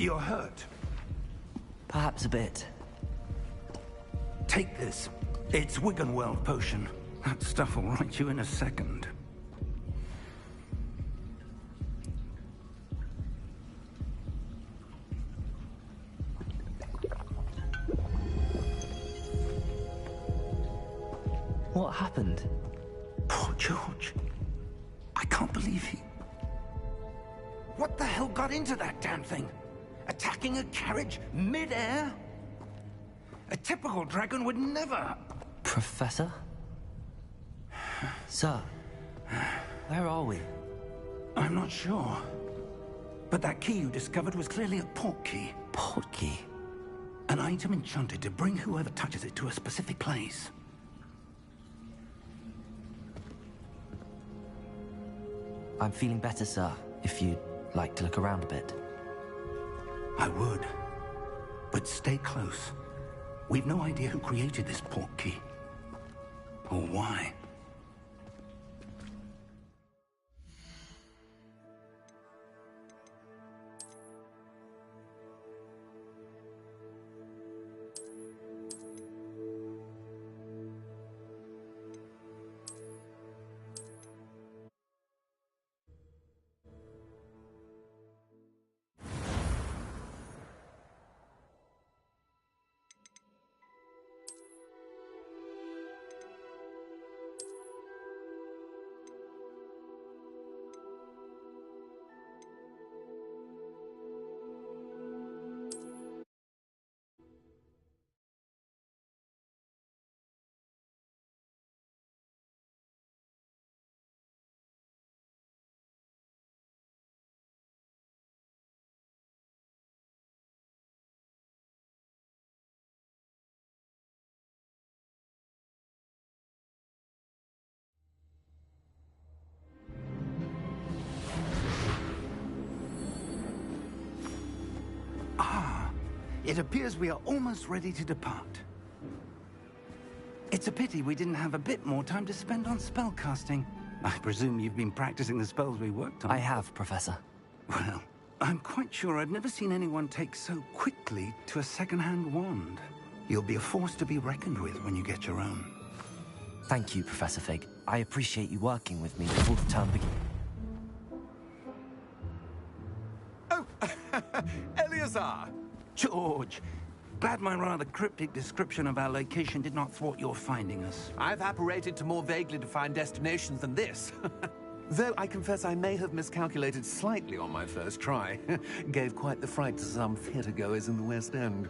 You're hurt. Perhaps a bit. Take this. It's Wiggenweld potion. That stuff will right you in a second. What happened? Poor George. I can't believe he... What the hell got into that damn thing? Attacking a carriage mid-air? A typical dragon would never... Professor? Sir, where are we? I'm not sure. But that key you discovered was clearly a port key. Port key? An item enchanted to bring whoever touches it to a specific place. I'm feeling better, sir, if you'd like to look around a bit. I would. But stay close. We've no idea who created this port key. Or why. It appears we are almost ready to depart. It's a pity we didn't have a bit more time to spend on spellcasting. I presume you've been practicing the spells we worked on. I have, Professor. Well, I'm quite sure I've never seen anyone take so quickly to a second-hand wand. You'll be a force to be reckoned with when you get your own. Thank you, Professor Fig. I appreciate you working with me before the term begins. Oh, Eleazar! George, glad my rather cryptic description of our location did not thwart your finding us. I've apparated to more vaguely defined destinations than this. Though I confess I may have miscalculated slightly on my first try. Gave quite the fright to some theatre-goers in the West End.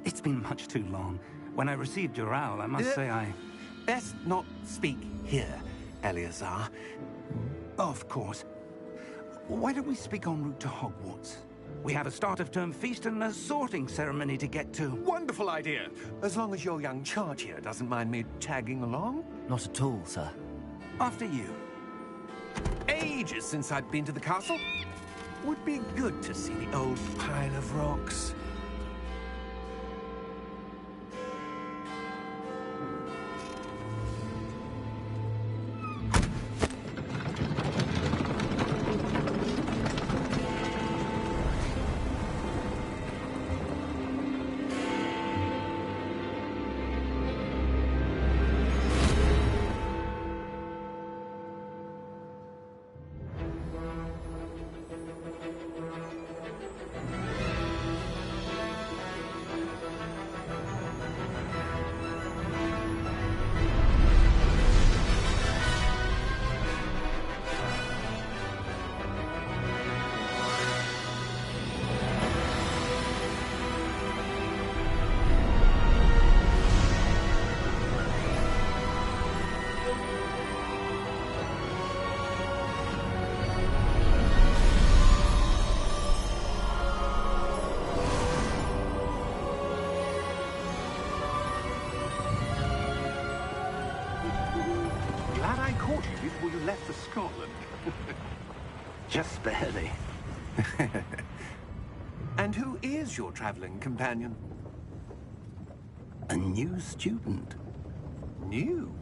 It's been much too long. When I received your owl, I must say I... Best not speak here, Eleazar. Of course. Why don't we speak en route to Hogwarts? We have a start-of-term feast and a sorting ceremony to get to. Wonderful idea! As long as your young charge here doesn't mind me tagging along. Not at all, sir. After you. Ages since I'd been to the castle. Would be good to see the old pile of rocks. Before you left for Scotland. Just barely. And who is your traveling companion? A new student. New?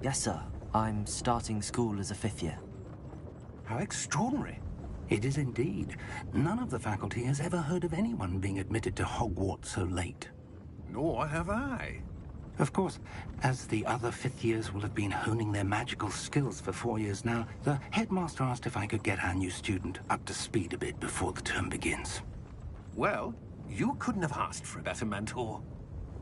Yes, sir. I'm starting school as a 5th year. How extraordinary. It is indeed. None of the faculty has ever heard of anyone being admitted to Hogwarts so late. Nor have I. Of course, as the other fifth years will have been honing their magical skills for 4 years now, the headmaster asked if I could get our new student up to speed a bit before the term begins. Well, you couldn't have asked for a better mentor.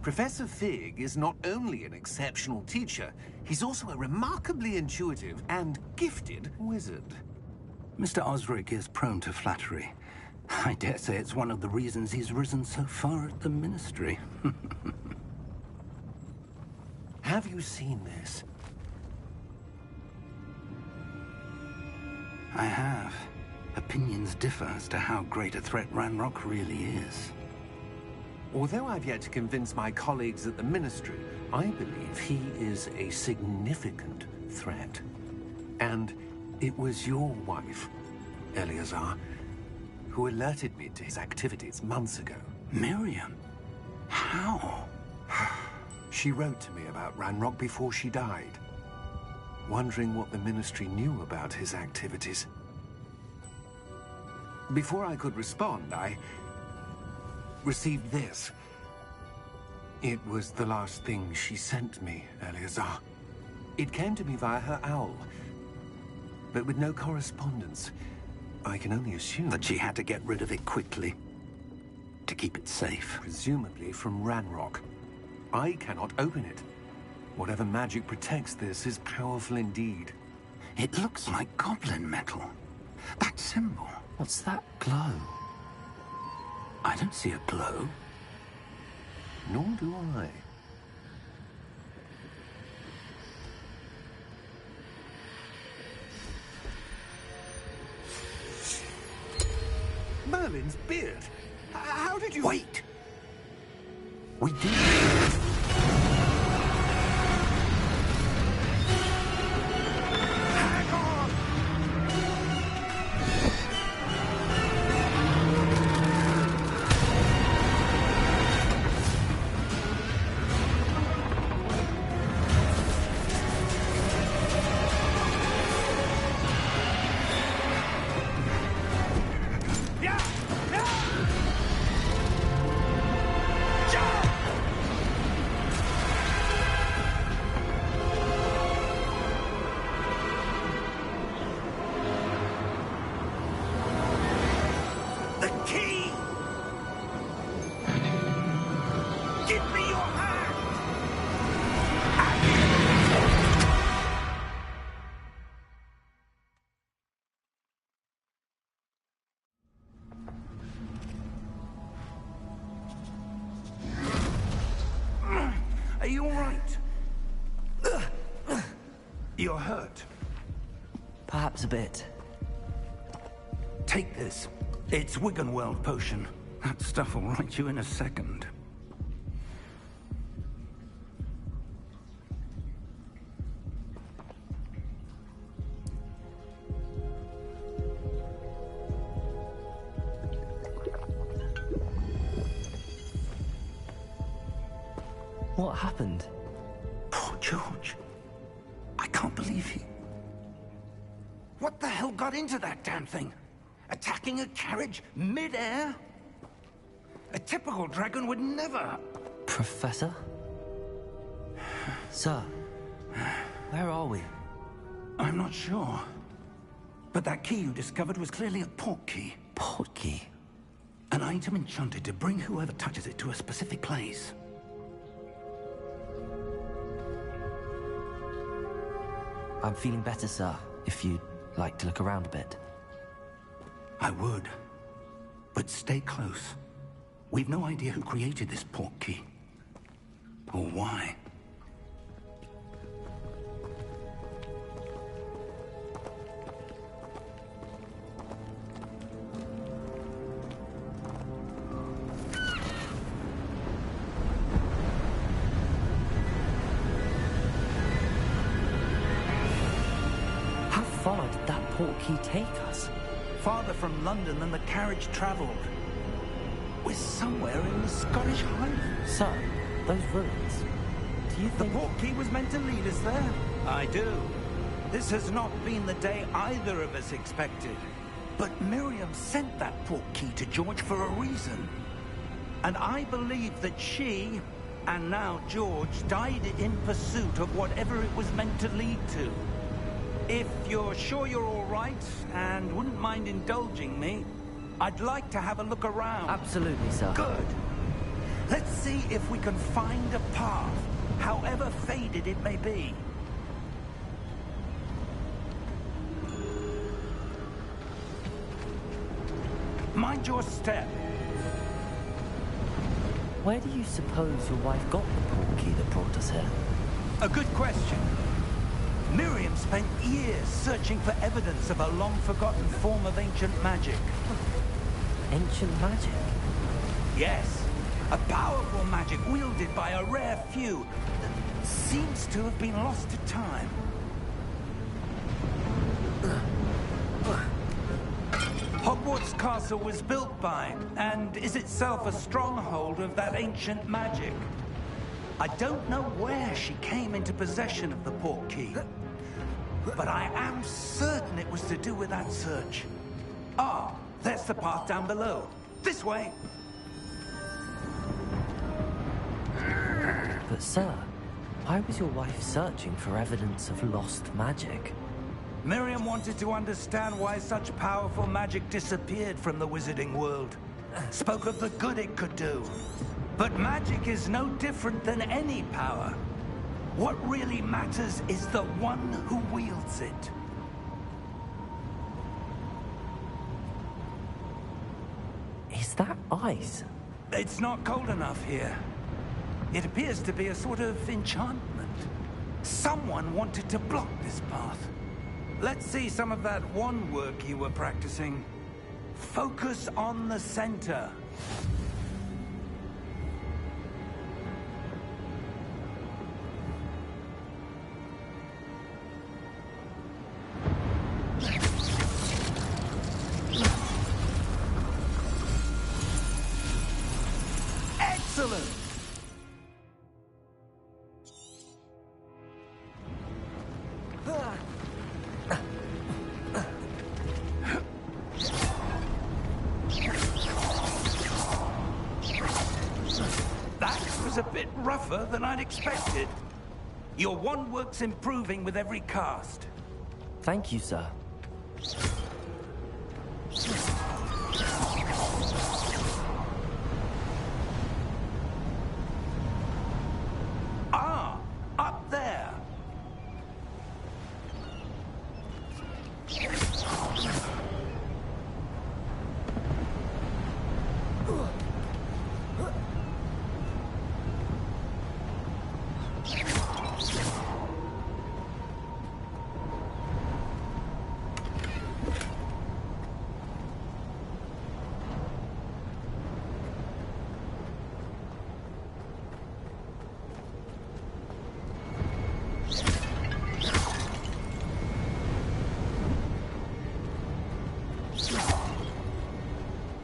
Professor Fig is not only an exceptional teacher, he's also a remarkably intuitive and gifted wizard. Mr. Osric is prone to flattery. I dare say it's one of the reasons he's risen so far at the Ministry. Have you seen this? I have. Opinions differ as to how great a threat Ranrock really is. Although I've yet to convince my colleagues at the Ministry, I believe he is a significant threat. And it was your wife, Eleazar, who alerted me to his activities months ago. Miriam? How? She wrote to me about Ranrock before she died, wondering what the Ministry knew about his activities. Before I could respond, I received this. It was the last thing she sent me, Eleazar. It came to me via her owl, but with no correspondence. I can only assume That she had to get rid of it quickly, to keep it safe. presumably from Ranrock. I cannot open it. Whatever magic protects this is powerful indeed. It looks like goblin metal. That symbol. What's that glow? I don't see a glow. Nor do I. Merlin's beard. How did you... Wait! We did. Hang on! Yeah! Yeah! Jump! The key! Give me your hand! Are you all right? You're hurt. Perhaps a bit. Take this. It's Wiggenweld potion. That stuff will right you in a second. What happened? Poor George. I can't believe he... What the hell got into that damn thing? Attacking a carriage mid-air? A typical dragon would never... Professor? Sir, where are we? I'm not sure. But that key you discovered was clearly a port key. Port key? An item enchanted to bring whoever touches it to a specific place. I'm feeling better, sir, if you'd like to look around a bit. I would. But stay close. We've no idea who created this port key. Or why. How far did that port key take us? Farther from London than the carriage traveled. We're somewhere in the Scottish Highlands. Sir, those ruins. Do you The think... port key was meant to lead us there. I do. This has not been the day either of us expected. But Miriam sent that portkey to George for a reason. And I believe that she, and now George, died in pursuit of whatever it was meant to lead to. If you're sure you're all right, and wouldn't mind indulging me, I'd like to have a look around. Absolutely, sir. Good. Let's see if we can find a path, however faded it may be. Mind your step. Where do you suppose your wife got the portkey that brought us here? A good question. Miriam spent years searching for evidence of a long-forgotten form of ancient magic. Ancient magic? Yes, a powerful magic wielded by a rare few that seems to have been lost to time. Hogwarts Castle was built by, and is itself a stronghold of that ancient magic. I don't know where she came into possession of the portkey, but I am certain it was to do with that search. Ah, there's the path down below. This way. But sir, why was your wife searching for evidence of lost magic? Miriam wanted to understand why such powerful magic disappeared from the wizarding world. Spoke of the good it could do. But magic is no different than any power. What really matters is the one who wields it. Is that ice? It's not cold enough here. It appears to be a sort of enchantment. Someone wanted to block this path. Let's see some of that wand work you were practicing. Focus on the center. Excellent! That was a bit rougher than I'd expected. Your wand work's improving with every cast. Thank you, sir. Ah, up there.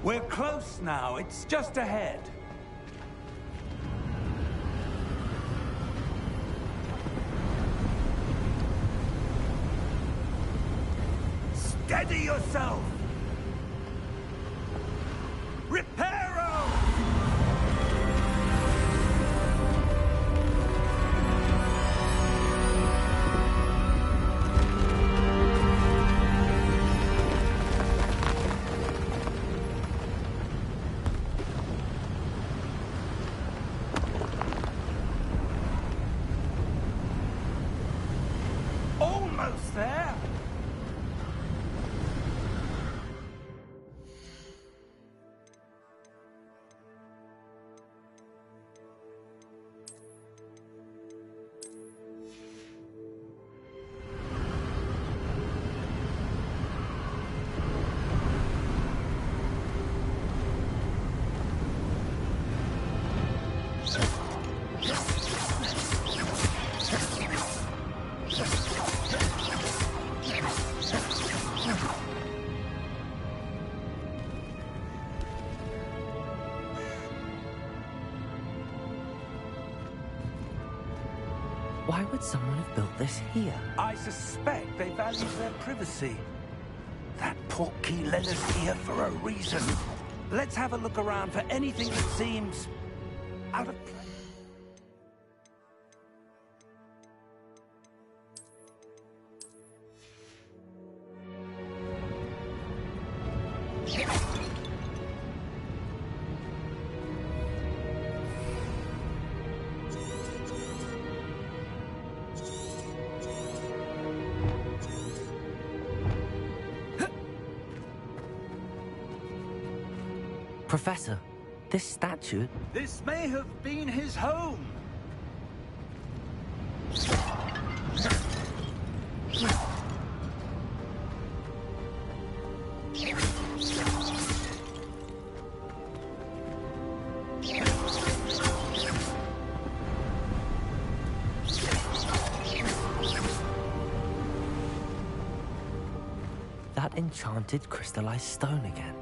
We're close now. It's just ahead. Steady yourself! Reparo! Almost there! Why would someone have built this here? I suspect they value their privacy. That portkey led us here for a reason. Let's have a look around for anything that seems out of place. Professor, this statue... This may have been his home. That enchanted crystallized stone again.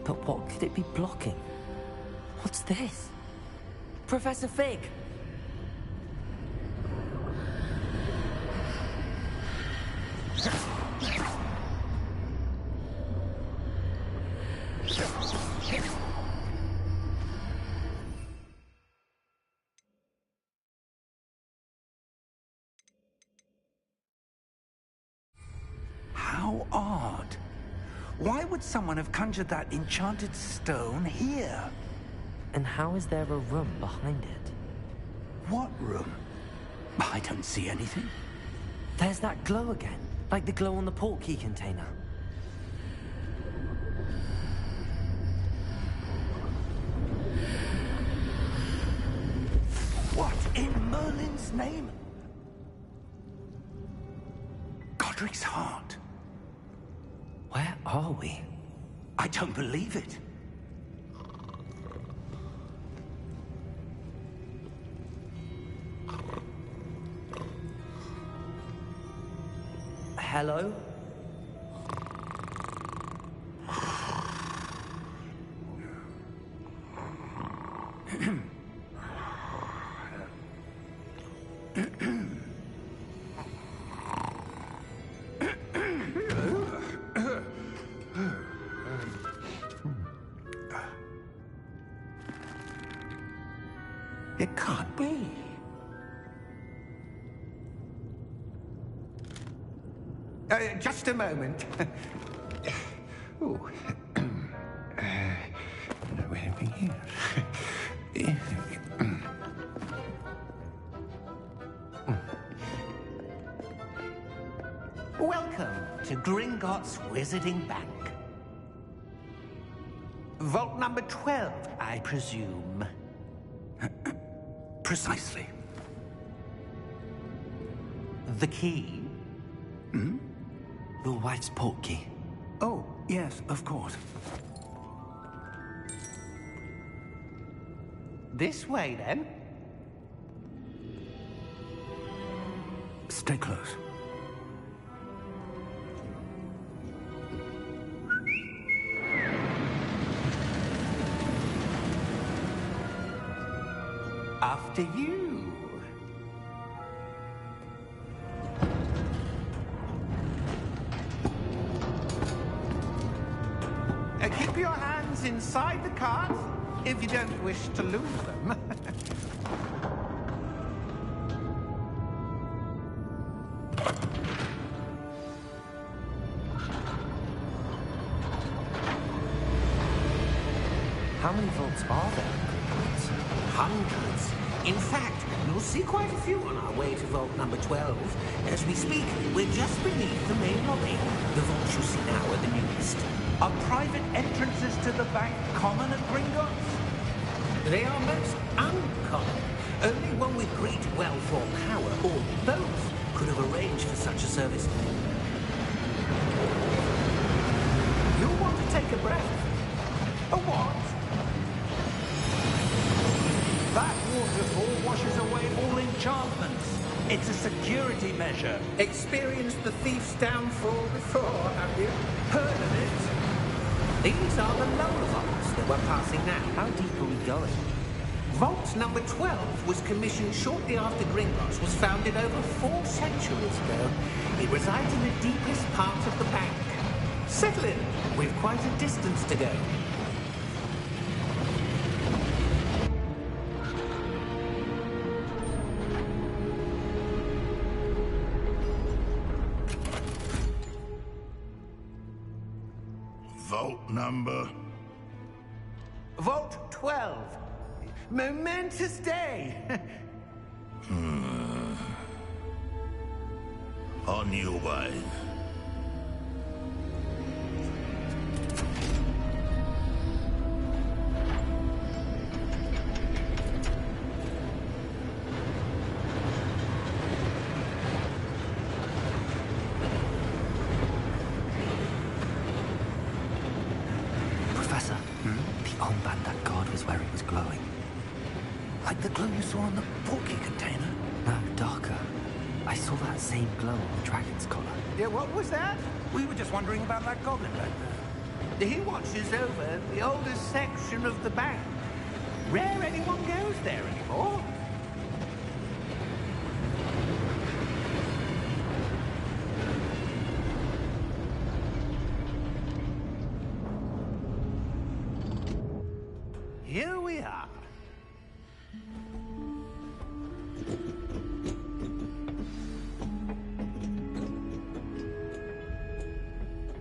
But what could it be blocking? What's this? Professor Fig! How odd. Why would someone have conjured that enchanted stone here? And how is there a room behind it? What room? I don't see anything. There's that glow again, like the glow on the portkey container. What in Merlin's name? Godric's heart. Where are we? I don't believe it. Hello? It can't be. Just a moment. Oh. No, anything here. Welcome to Gringotts Wizarding Bank. Vault number 12, I presume. Precisely. The key? Hmm? Your wife's portkey. Oh, yes, of course. This way, then. Stay close. After you. Keep your hands inside the cart if you don't wish to lose them. How many vaults are there in Gringotts? Hundreds. In fact, you'll see quite a few on our way to vault number 12. As we speak, we're just beneath the main lobby. The vaults you see now are the newest. Are private entrances to the bank common at Gringotts? They are most uncommon. Only one with great wealth or power, or both, could have arranged for such a service. You'll want to take a breath. A what? That waterfall washes away all enchantments. It's a security measure. Experienced the thief's downfall before, have you? Heard of it? These are the lower vaults that we're passing now. How deep are we going? Vault number 12 was commissioned shortly after Gringotts was founded over 4 centuries ago. It resides in the deepest part of the bank. Settle in. We've quite a distance to go. Vault number? Vault 12. Momentous day. On your way. Professor, the armband that guard was wearing was glowing. Like the glow you saw on the porky container? No, darker. I saw that same glow on the dragon's collar. Yeah, what was that? We were just wondering about that goblin back there. He watches over the oldest section of the bank. Rare anyone goes there anymore. Here we are.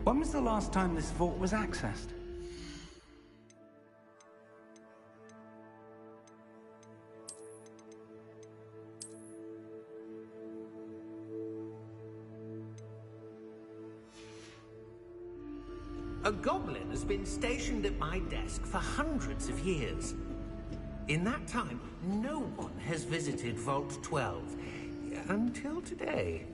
When was the last time this vault was accessed? A goblin has been stationed at my desk for hundreds of years. In that time, no one has visited Vault 12. Until today.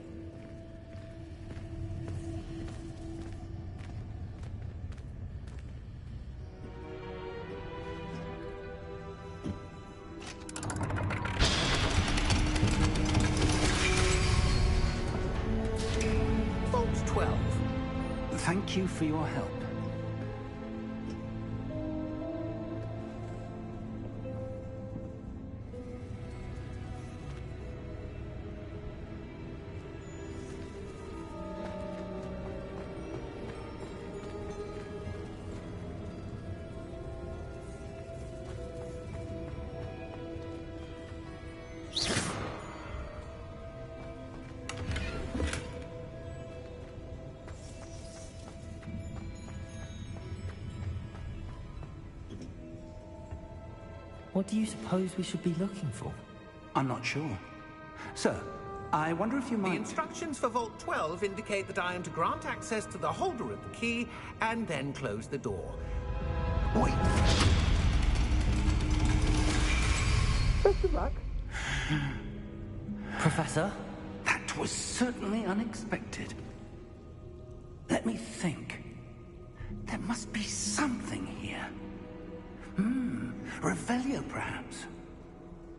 Vault 12. Thank you for your help. What do you suppose we should be looking for? I'm not sure. Sir, I wonder if you The might... instructions for Vault 12 indicate that I am to grant access to the holder of the key and then close the door. Wait. Best of luck. Professor? That was certainly unexpected. Let me think. There must be something here. Revelio, perhaps?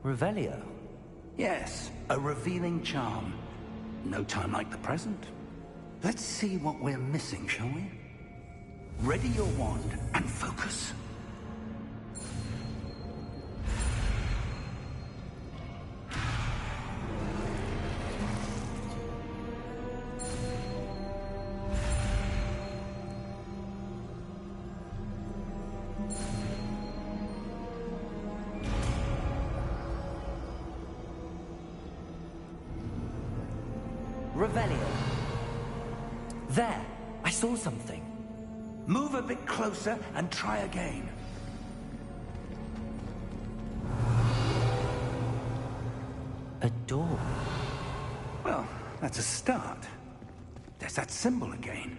Revelio? Yes, a revealing charm. No time like the present. Let's see what we're missing, shall we? Ready your wand and focus. Revelio. There! I saw something. Move a bit closer and try again. A door. Well, that's a start. There's that symbol again.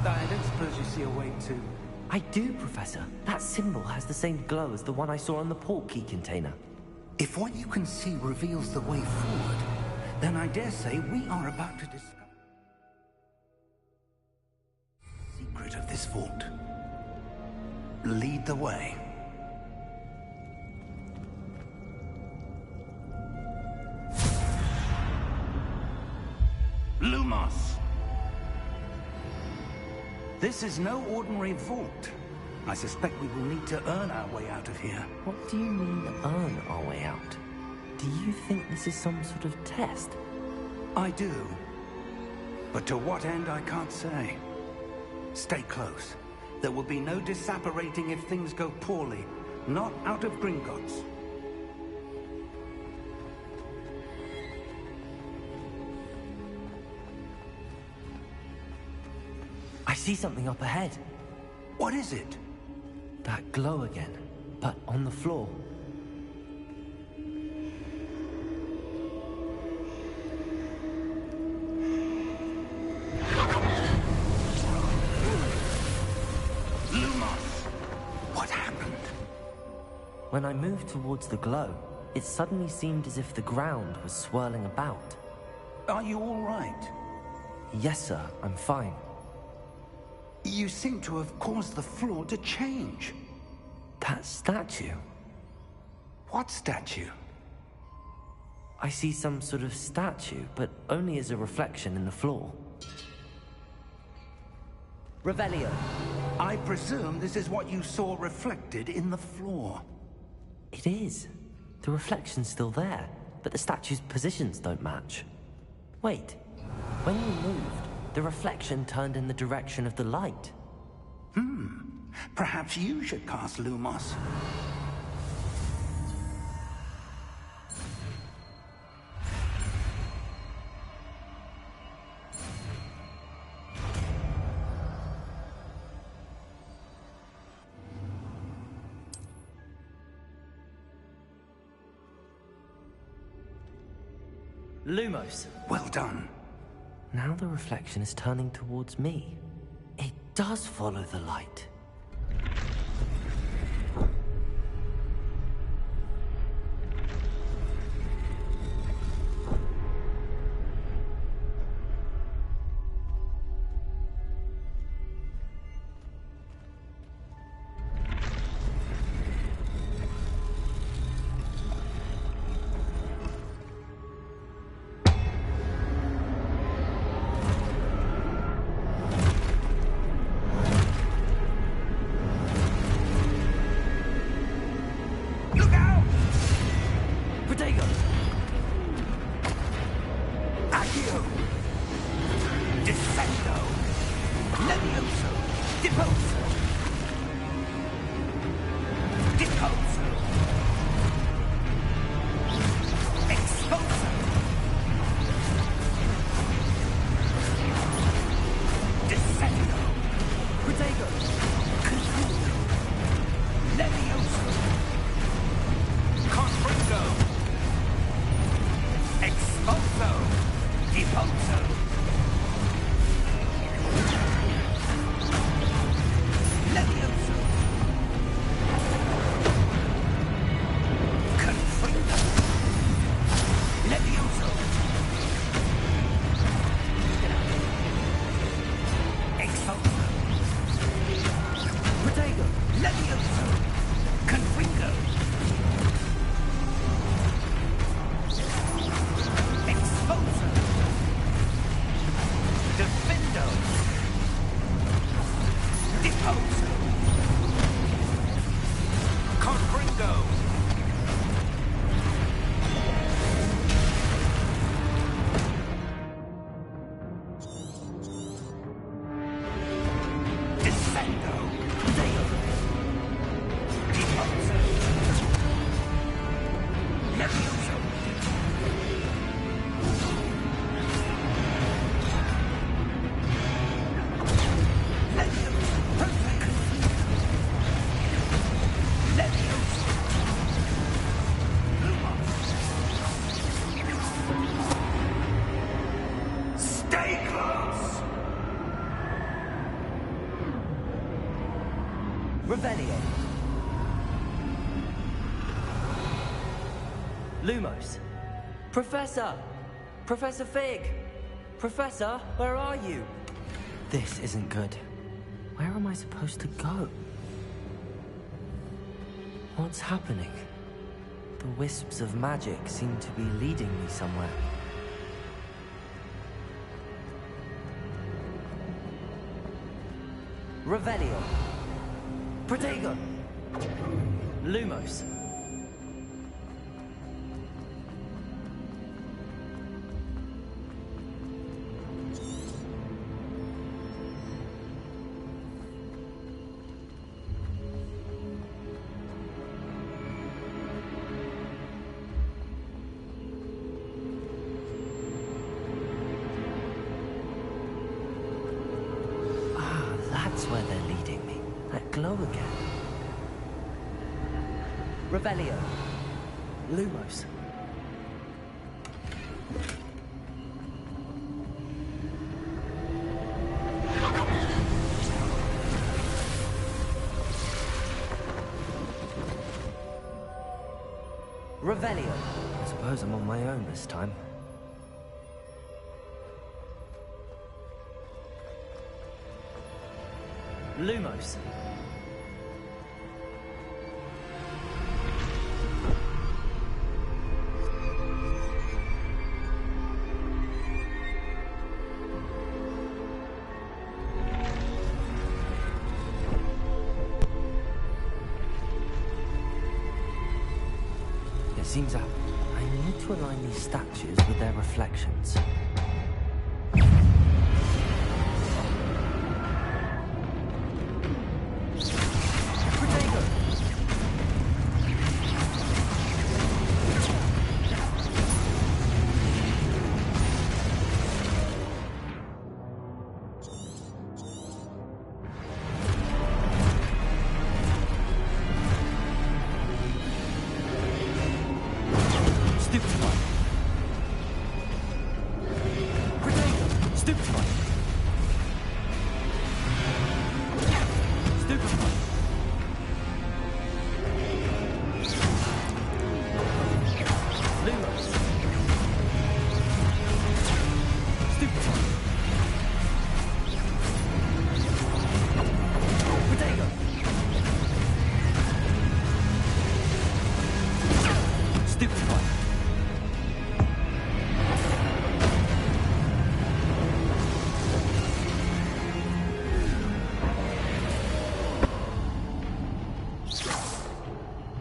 I don't suppose you see a way to... I do, Professor. That symbol has the same glow as the one I saw on the port key container. If what you can see reveals the way forward, then I dare say we are about to discover the secret of this vault. Lead the way. Lumos! This is no ordinary vault. I suspect we will need to earn our way out of here. What do you mean, earn our way out? Do you think this is some sort of test? I do. But to what end, I can't say. Stay close. There will be no disapparating if things go poorly. Not out of Gringotts. I see something up ahead. What is it? That glow again, but on the floor. What happened? When I moved towards the glow, it suddenly seemed as if the ground was swirling about. Are you all right? Yes, sir, I'm fine. You seem to have caused the floor to change. That statue? What statue? I see some sort of statue, but only as a reflection in the floor. Revelio. I presume this is what you saw reflected in the floor. It is. The reflection's still there, but the statue's positions don't match. Wait. When you moved, the reflection turned in the direction of the light. Perhaps you should cast Lumos. Lumos. Well done. Now the reflection is turning towards me. It does follow the light. Revelio. Lumos. Professor! Professor Fig! Professor, where are you? This isn't good. Where am I supposed to go? What's happening? The wisps of magic seem to be leading me somewhere. Revelio. Protego. Lumos. go again. Revelio. Lumos. Revelio. I suppose I'm on my own this time. Lumos. It seems that I need to align these statues with their reflections.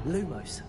Lumos.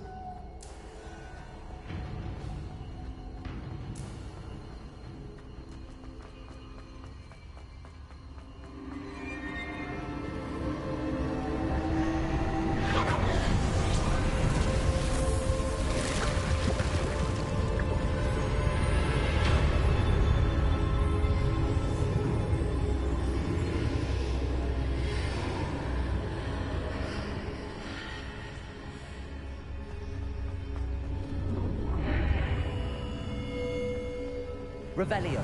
Revelio.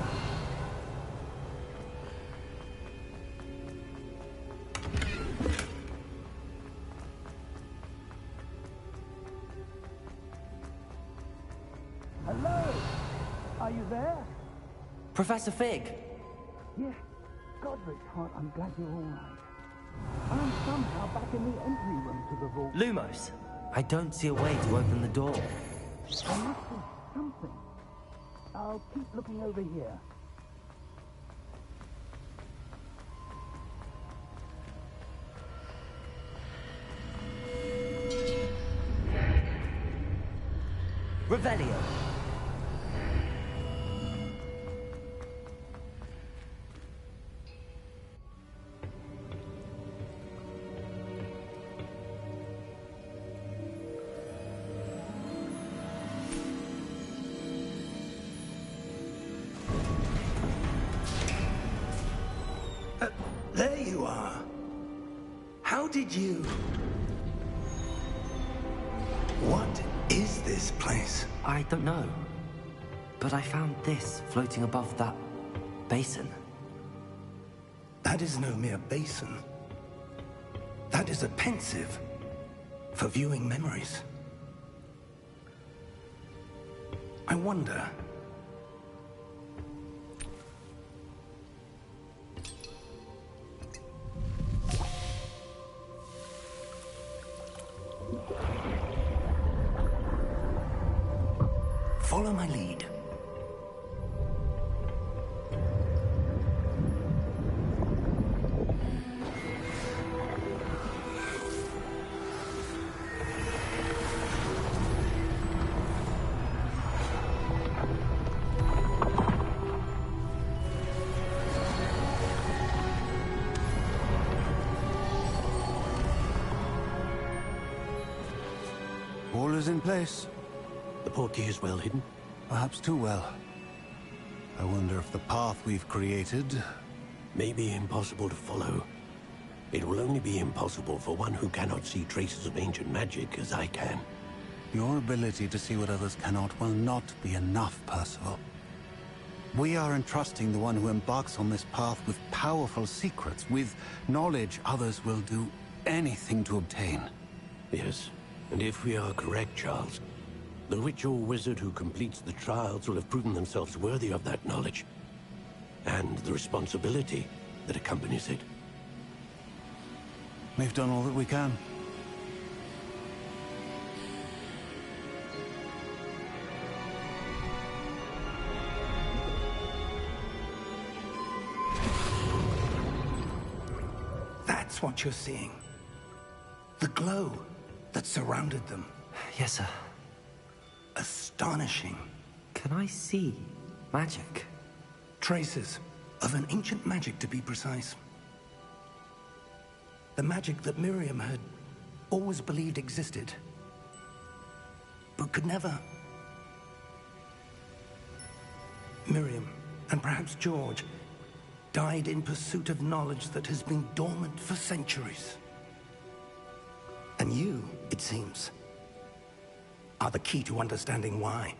Hello? Are you there? Professor Fig. Yes. Godric's heart, I'm glad you're all right. I'm somehow back in the entry room to the vault. Lumos. I don't see a way to open the door. There must be something. I'll keep looking over here. Revelio. There you are. How did you... What is this place? I don't know. But I found this floating above that basin. That is no mere basin. That is a pensive for viewing memories. I wonder... Follow my lead. All is in place. The portkey is well hidden. Perhaps too well. I wonder if the path we've created... May be impossible to follow. It will only be impossible for one who cannot see traces of ancient magic as I can. Your ability to see what others cannot will not be enough, Percival. We are entrusting the one who embarks on this path with powerful secrets, with knowledge others will do anything to obtain. Yes, and if we are correct, Charles, the witch or wizard who completes the trials will have proven themselves worthy of that knowledge, and the responsibility that accompanies it. We've done all that we can. That's what you're seeing. The glow that surrounded them. Yes, sir. Astonishing. Can I see magic? Traces of an ancient magic, to be precise. The magic that Miriam had always believed existed, but could never. Miriam, and perhaps George, died in pursuit of knowledge that has been dormant for centuries. And you, it seems, are the key to understanding why.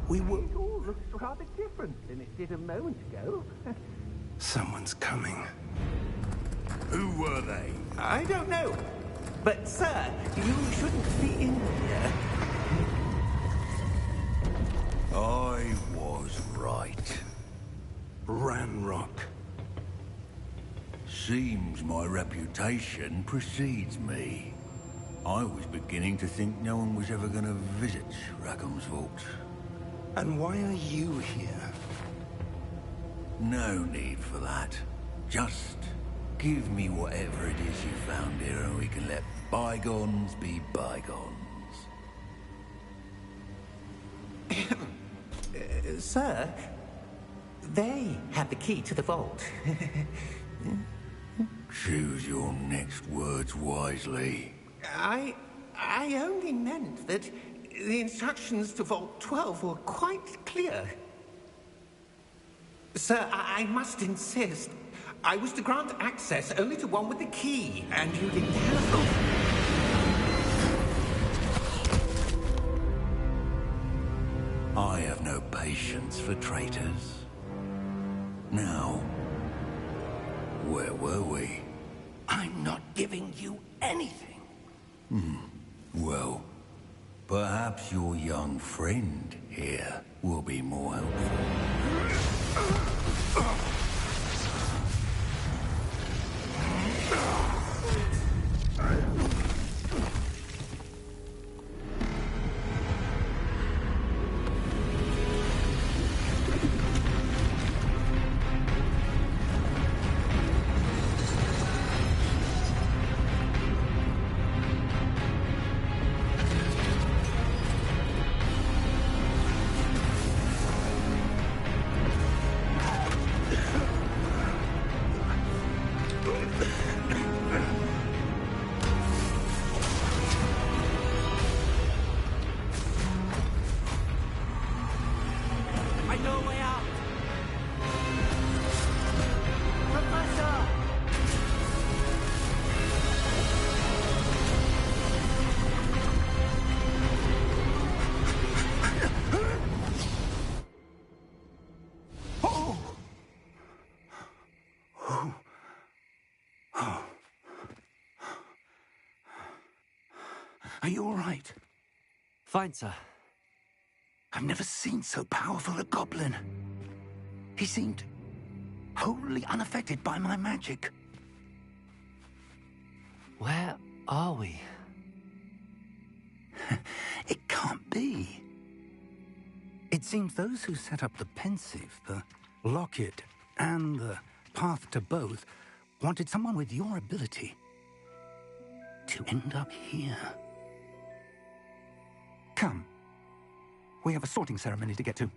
We were... It all looks rather different than it did a moment ago. Someone's coming. Who were they? I don't know. But, sir, you shouldn't be in here. I was right. Ranrock. Seems my reputation precedes me. I was beginning to think no one was ever going to visit Rackham's vault. And why are you here? No need for that. Just give me whatever it is you found here and we can let bygones be bygones. Sir, they have the key to the vault. Choose your next words wisely. I only meant that the instructions to Vault 12 were quite clear. Sir, I must insist. I was to grant access only to one with the key, and you didn't have it. I have no patience for traitors. Now, where were we? I'm not giving you anything. Well, perhaps your young friend here will be more helpful. Are you all right? Fine, sir. I've never seen so powerful a goblin. He seemed wholly unaffected by my magic. Where are we? It can't be. It seems those who set up the pensive, the locket, and the path to both wanted someone with your ability to end up here. Come. We have a sorting ceremony to get to.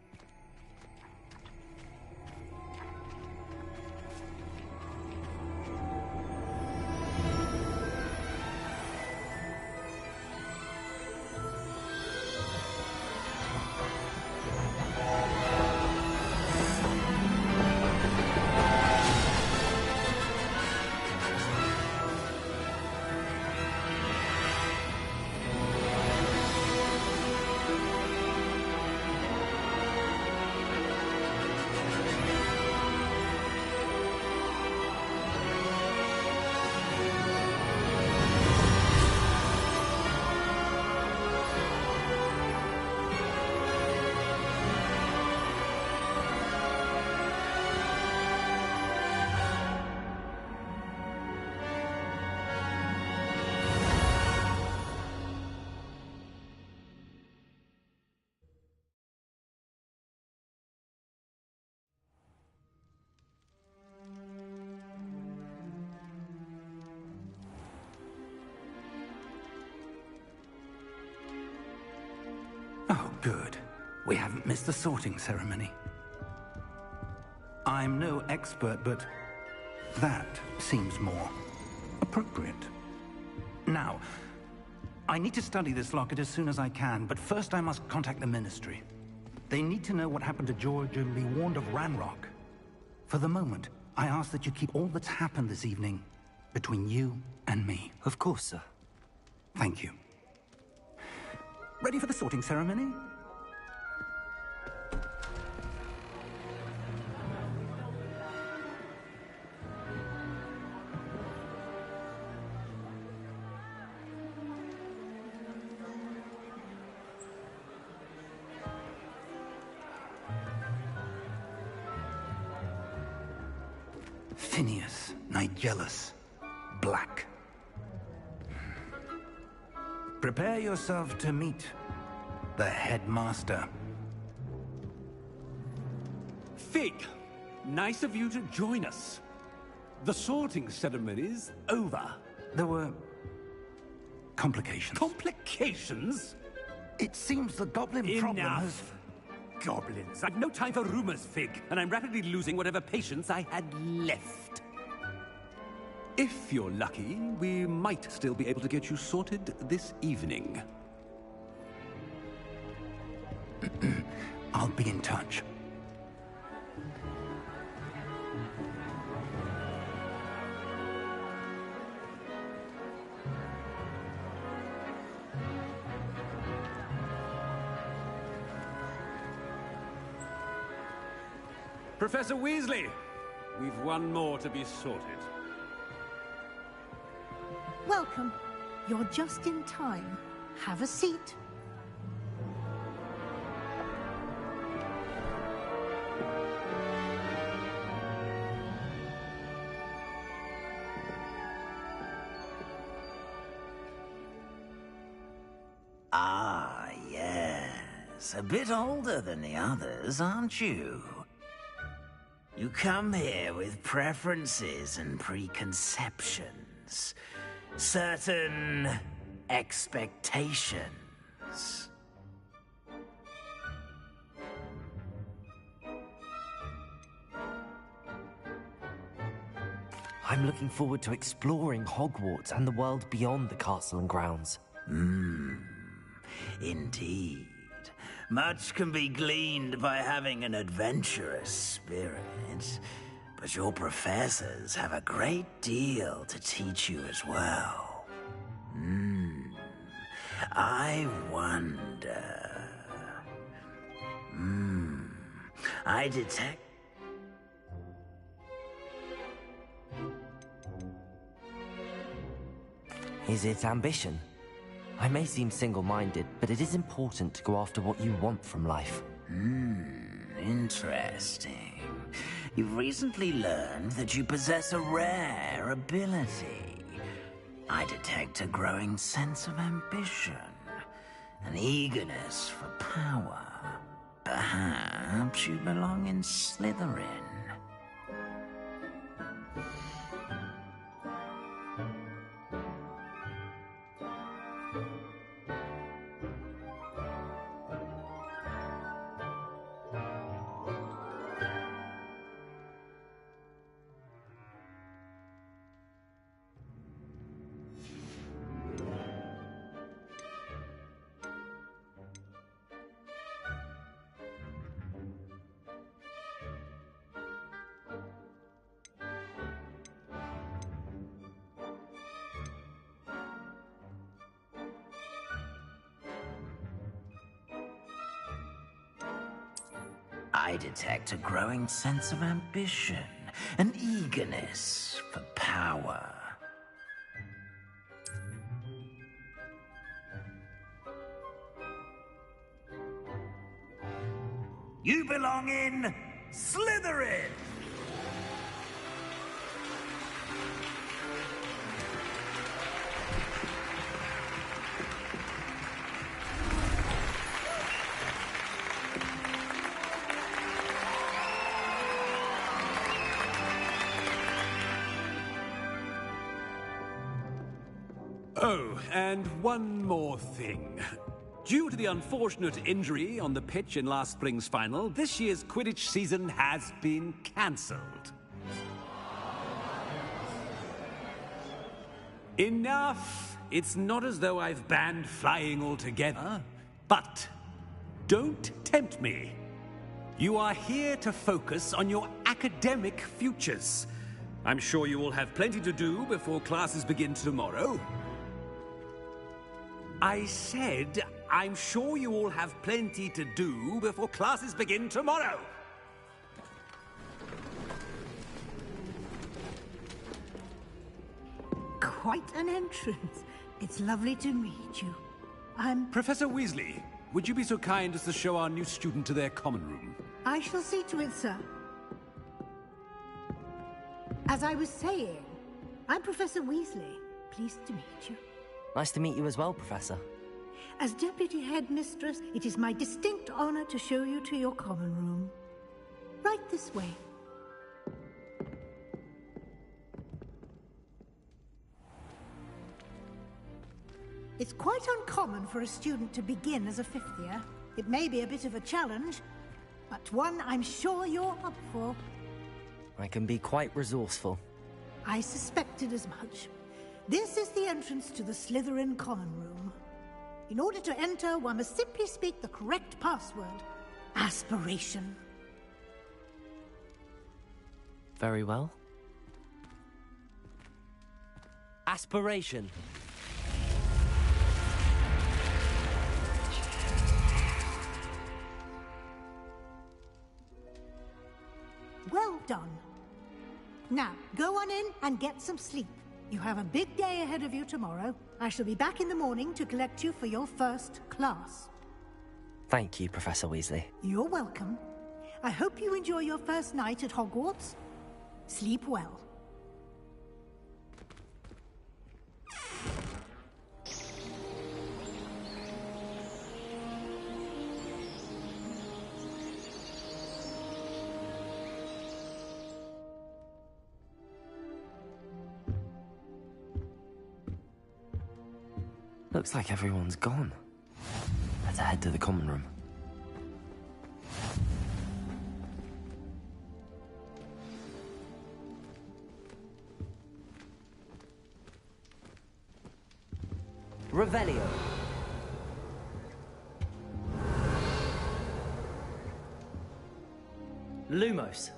Good. We haven't missed the sorting ceremony. I'm no expert, but that seems more appropriate. Now, I need to study this locket as soon as I can, but first I must contact the Ministry. They need to know what happened to George and be warned of Ranrock. For the moment, I ask that you keep all that's happened this evening between you and me. Of course, sir. Thank you. Ready for the sorting ceremony? Phineas, Nigellus, Black. Prepare yourself to meet the headmaster. Fig, nice of you to join us. The sorting ceremony's over. There were complications. Complications? It seems the goblin problem has... Enough. Goblins. I've no time for rumors, Fig, and I'm rapidly losing whatever patience I had left. If you're lucky, we might still be able to get you sorted this evening. I'll be in touch. Professor Weasley, we've one more to be sorted. Welcome. You're just in time. Have a seat. Ah, yes. A bit older than the others, aren't you? You come here with preferences and preconceptions. Certain expectations. I'm looking forward to exploring Hogwarts and the world beyond the castle and grounds. Indeed. Much can be gleaned by having an adventurous spirit, but your professors have a great deal to teach you as well. I wonder... I detect... Is it ambition? I may seem single-minded, but it is important to go after what you want from life. Interesting. You've recently learned that you possess a rare ability. I detect a growing sense of ambition, an eagerness for power. Perhaps you belong in Slytherin. I detect a growing sense of ambition, an eagerness for power. You belong in Slytherin! Oh, and one more thing. Due to the unfortunate injury on the pitch in last spring's final, this year's Quidditch season has been cancelled. Enough! It's not as though I've banned flying altogether, but don't tempt me. You are here to focus on your academic futures. I'm sure you will have plenty to do before classes begin tomorrow. I said, I'm sure you all have plenty to do before classes begin tomorrow. Quite an entrance. It's lovely to meet you. I'm... Professor Weasley, would you be so kind as to show our new student to their common room? I shall see to it, sir. As I was saying, I'm Professor Weasley. Pleased to meet you. Nice to meet you as well, Professor. As Deputy Headmistress, it is my distinct honor to show you to your common room. Right this way. It's quite uncommon for a student to begin as a fifth year. It may be a bit of a challenge, but one I'm sure you're up for. I can be quite resourceful. I suspected as much. This is the entrance to the Slytherin common room. In order to enter, one must simply speak the correct password. Aspiration. Very well. Aspiration. Well done. Now, go on in and get some sleep. You have a big day ahead of you tomorrow. I shall be back in the morning to collect you for your first class. Thank you, Professor Weasley. You're welcome. I hope you enjoy your first night at Hogwarts. Sleep well. Looks like everyone's gone. Let's head to the common room. Revelio. Lumos.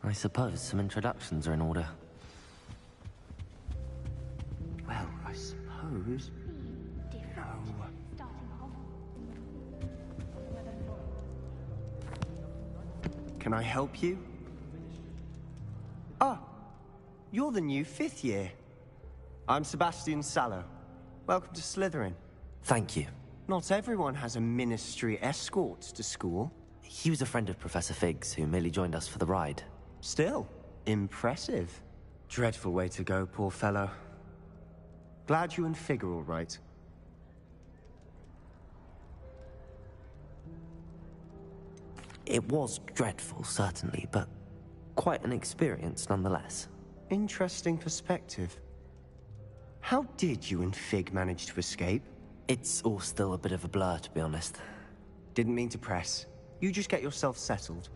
I suppose some introductions are in order. Well, I suppose... Can I help you? Ah, you're the new fifth year. I'm Sebastian Sallow. Welcome to Slytherin. Thank you. Not everyone has a ministry escort to school. He was a friend of Professor Fig's who merely joined us for the ride. Still, impressive. Dreadful way to go, poor fellow. Glad you and Fig are all right. It was dreadful, certainly, but quite an experience nonetheless. Interesting perspective. How did you and Fig manage to escape? It's all still a bit of a blur, to be honest. Didn't mean to press. You just get yourself settled.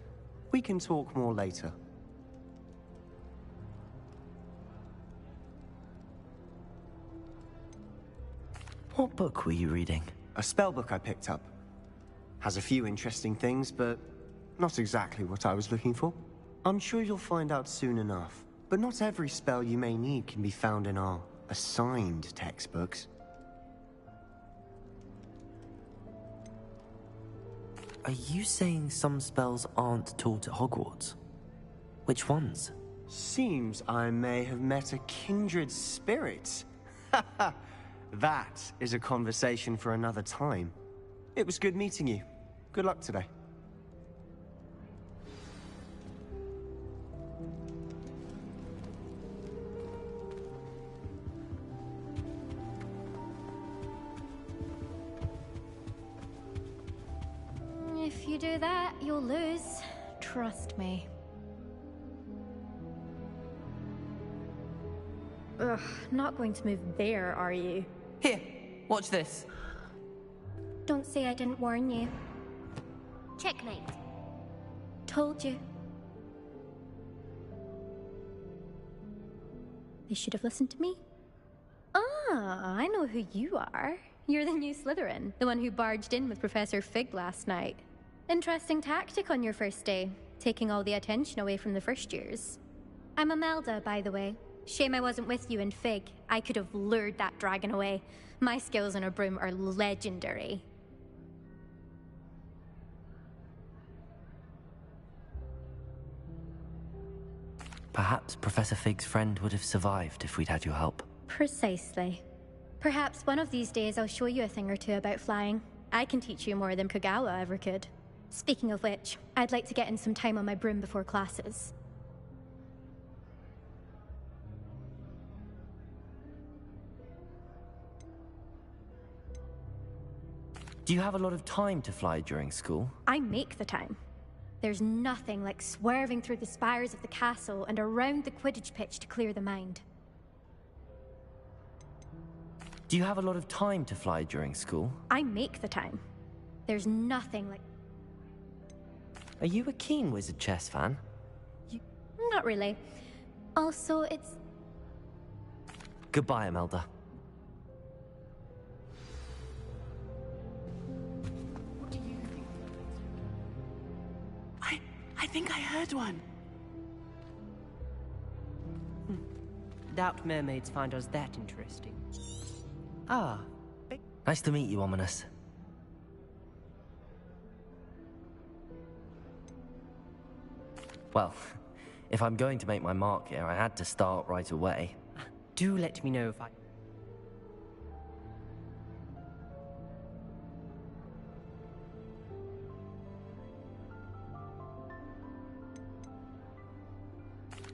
We can talk more later. What book were you reading? A spell book I picked up. Has a few interesting things, but not exactly what I was looking for. I'm sure you'll find out soon enough. But not every spell you may need can be found in our assigned textbooks. Are you saying some spells aren't taught at Hogwarts? Which ones? Seems I may have met a kindred spirit. That is a conversation for another time. It was good meeting you. Good luck today. If you do that, you'll lose. Trust me. Ugh, not going to move there, are you? Here, watch this. Don't say I didn't warn you. Checkmate. Told you. They should have listened to me. Ah, I know who you are. You're the new Slytherin, the one who barged in with Professor Fig last night. Interesting tactic on your first day, taking all the attention away from the first years. I'm Imelda, by the way. Shame I wasn't with you in Fig. I could have lured that dragon away. My skills on a broom are legendary. Perhaps Professor Fig's friend would have survived if we'd had your help. Precisely. Perhaps one of these days I'll show you a thing or two about flying. I can teach you more than Kogawa ever could. Speaking of which, I'd like to get in some time on my broom before classes. Do you have a lot of time to fly during school? I make the time. There's nothing like swerving through the spires of the castle and around the Quidditch pitch to clear the mind. Do you have a lot of time to fly during school? I make the time. There's nothing like... Are you a keen Wizard Chess fan? Not really. Also, it's... Goodbye, Imelda. I think I heard one. Doubt mermaids find us that interesting. Ah. Nice to meet you, Ominous. Well, if I'm going to make my mark here, I had to start right away. Do let me know if I...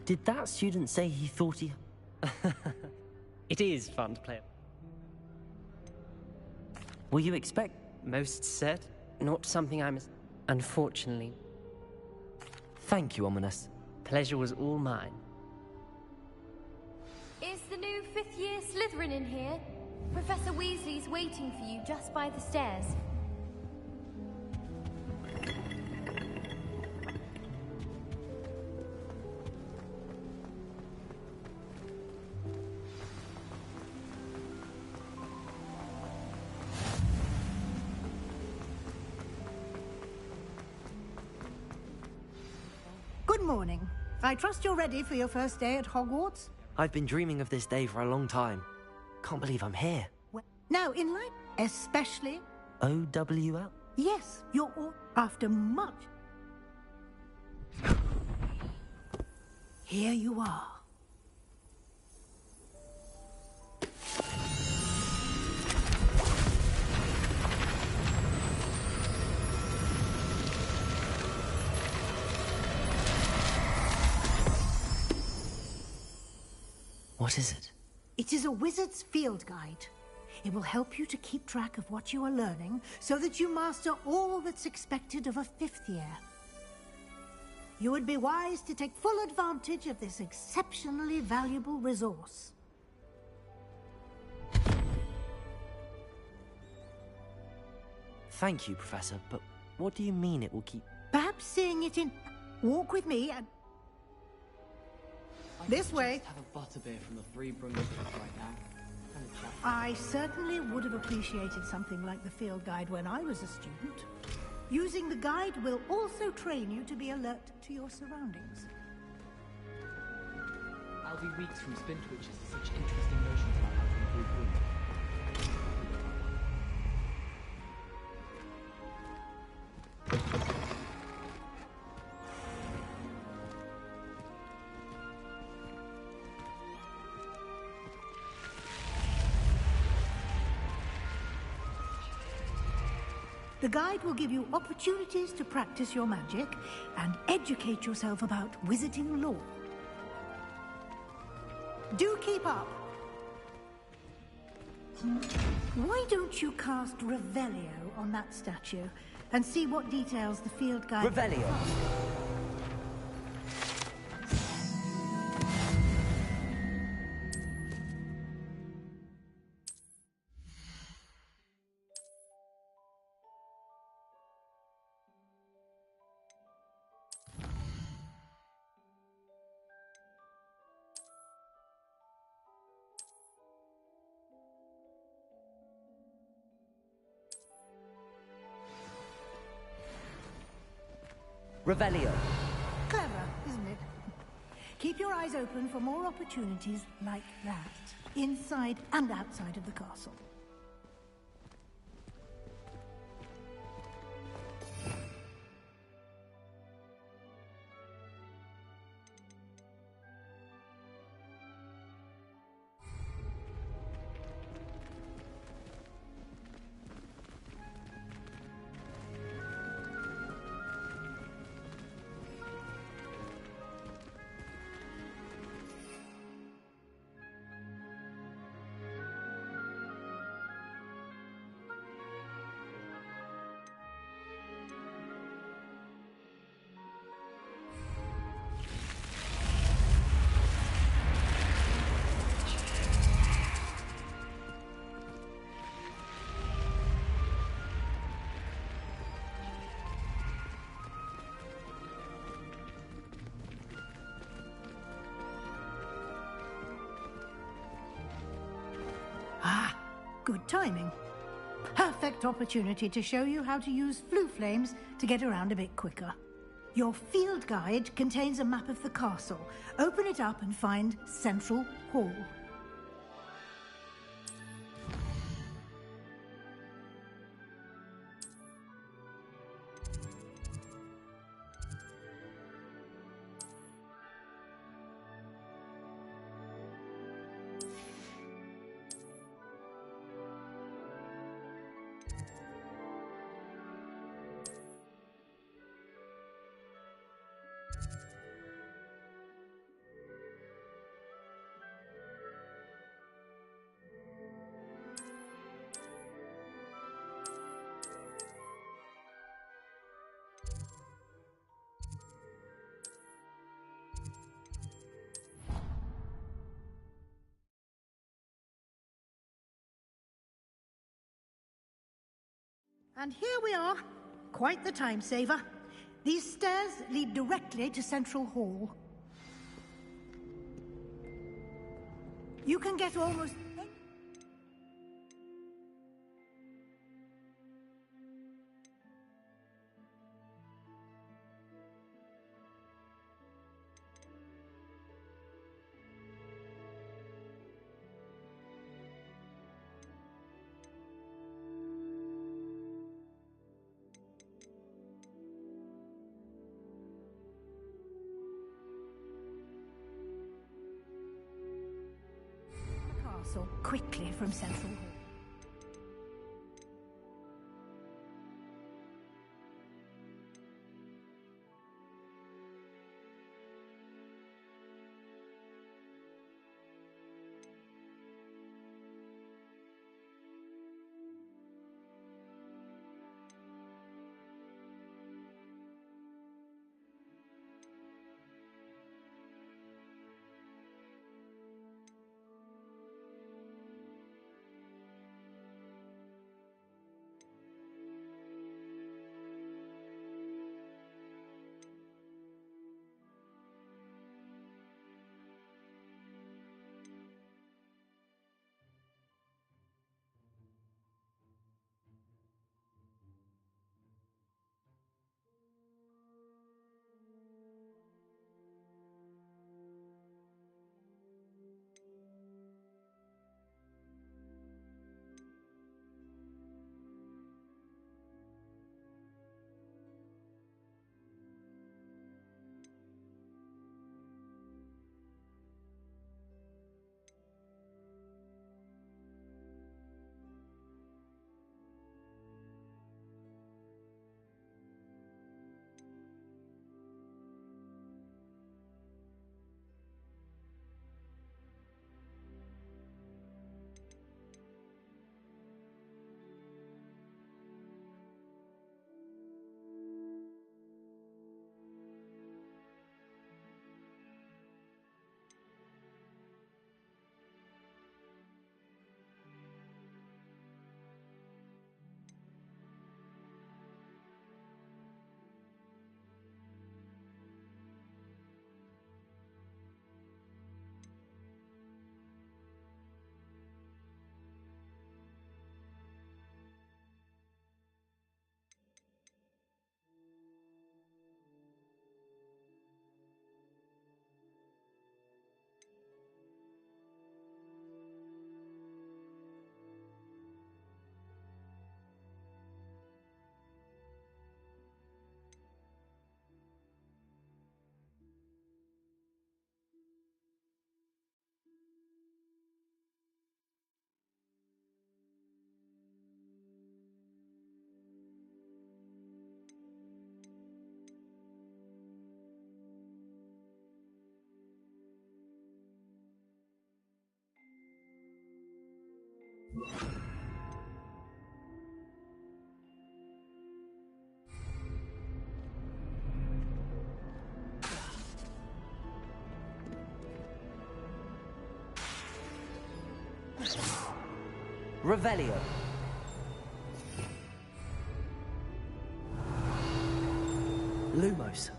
Did that student say he thought he... It is fun to play. Will you expect... Most certain. Not something I'm... Unfortunately. Thank you, Ominous. Pleasure was all mine. Is the new fifth-year Slytherin in here? Professor Weasley's waiting for you just by the stairs. Good morning. I trust you're ready for your first day at Hogwarts? I've been dreaming of this day for a long time. Can't believe I'm here. Now, in life, especially... OWL? Yes, you're all... After much... Here you are. What is it? It is a wizard's field guide. It will help you to keep track of what you are learning so that you master all that's expected of a fifth year. You would be wise to take full advantage of this exceptionally valuable resource. Thank you, Professor, but what do you mean it will keep... Perhaps seeing it in... Walk with me and... This way. Just have a butterbeer from the Three Broomsticks right now. I certainly would have appreciated something like the field guide when I was a student. Using the guide will also train you to be alert to your surroundings. I'll be weeks from spin twitches to such interesting notions about how to improve wind. The guide will give you opportunities to practice your magic and educate yourself about wizarding lore. Do keep up. Why don't you cast Revelio on that statue and see what details the field guide... Revelio! Revelio. Clever, isn't it? Keep your eyes open for more opportunities like that, inside and outside of the castle. Ah, good timing. Perfect opportunity to show you how to use flue flames to get around a bit quicker. Your field guide contains a map of the castle. Open it up and find Central Hall. And here we are. Quite the time saver. These stairs lead directly to Central Hall. You can get almost... castle quickly from Central Hall. Revelio. Lumos.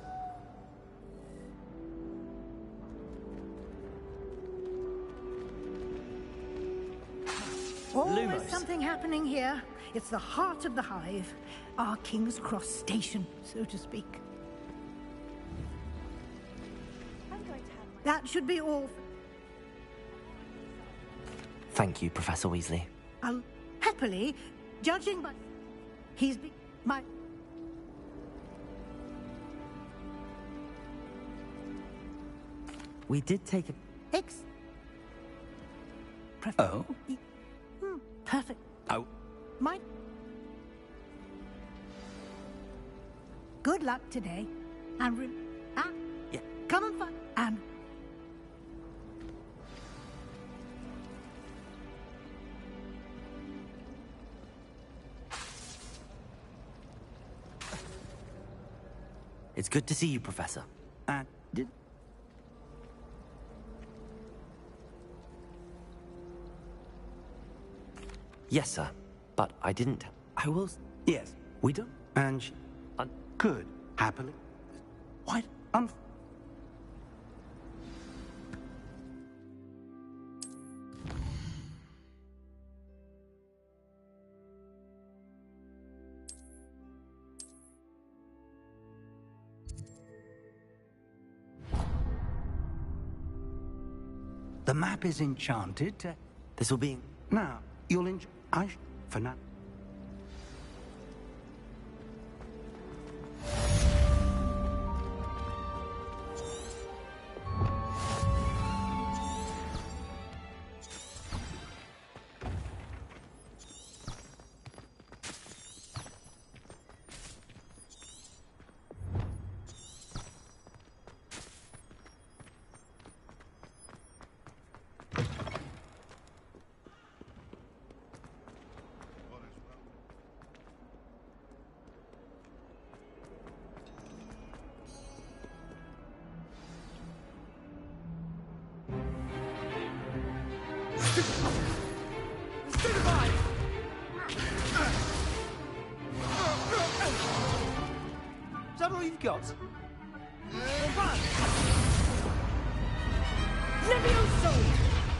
Always Lumos. something happening here. It's the heart of the hive. Our King's Cross station, so to speak. That should be all. Thank you, Professor Weasley. Happily, judging by... my... We did take a... Oh? Perfect. Oh. My... Good luck today. And yeah. Come and find... And... It's good to see you, Professor. Did... Yes, sir. But I didn't... I will... Yes, we do. And she... Good. Happily. Why... The map is enchanted. This will be... Now, you'll enjoy... For now... Is that all you've got? Run! Levioso!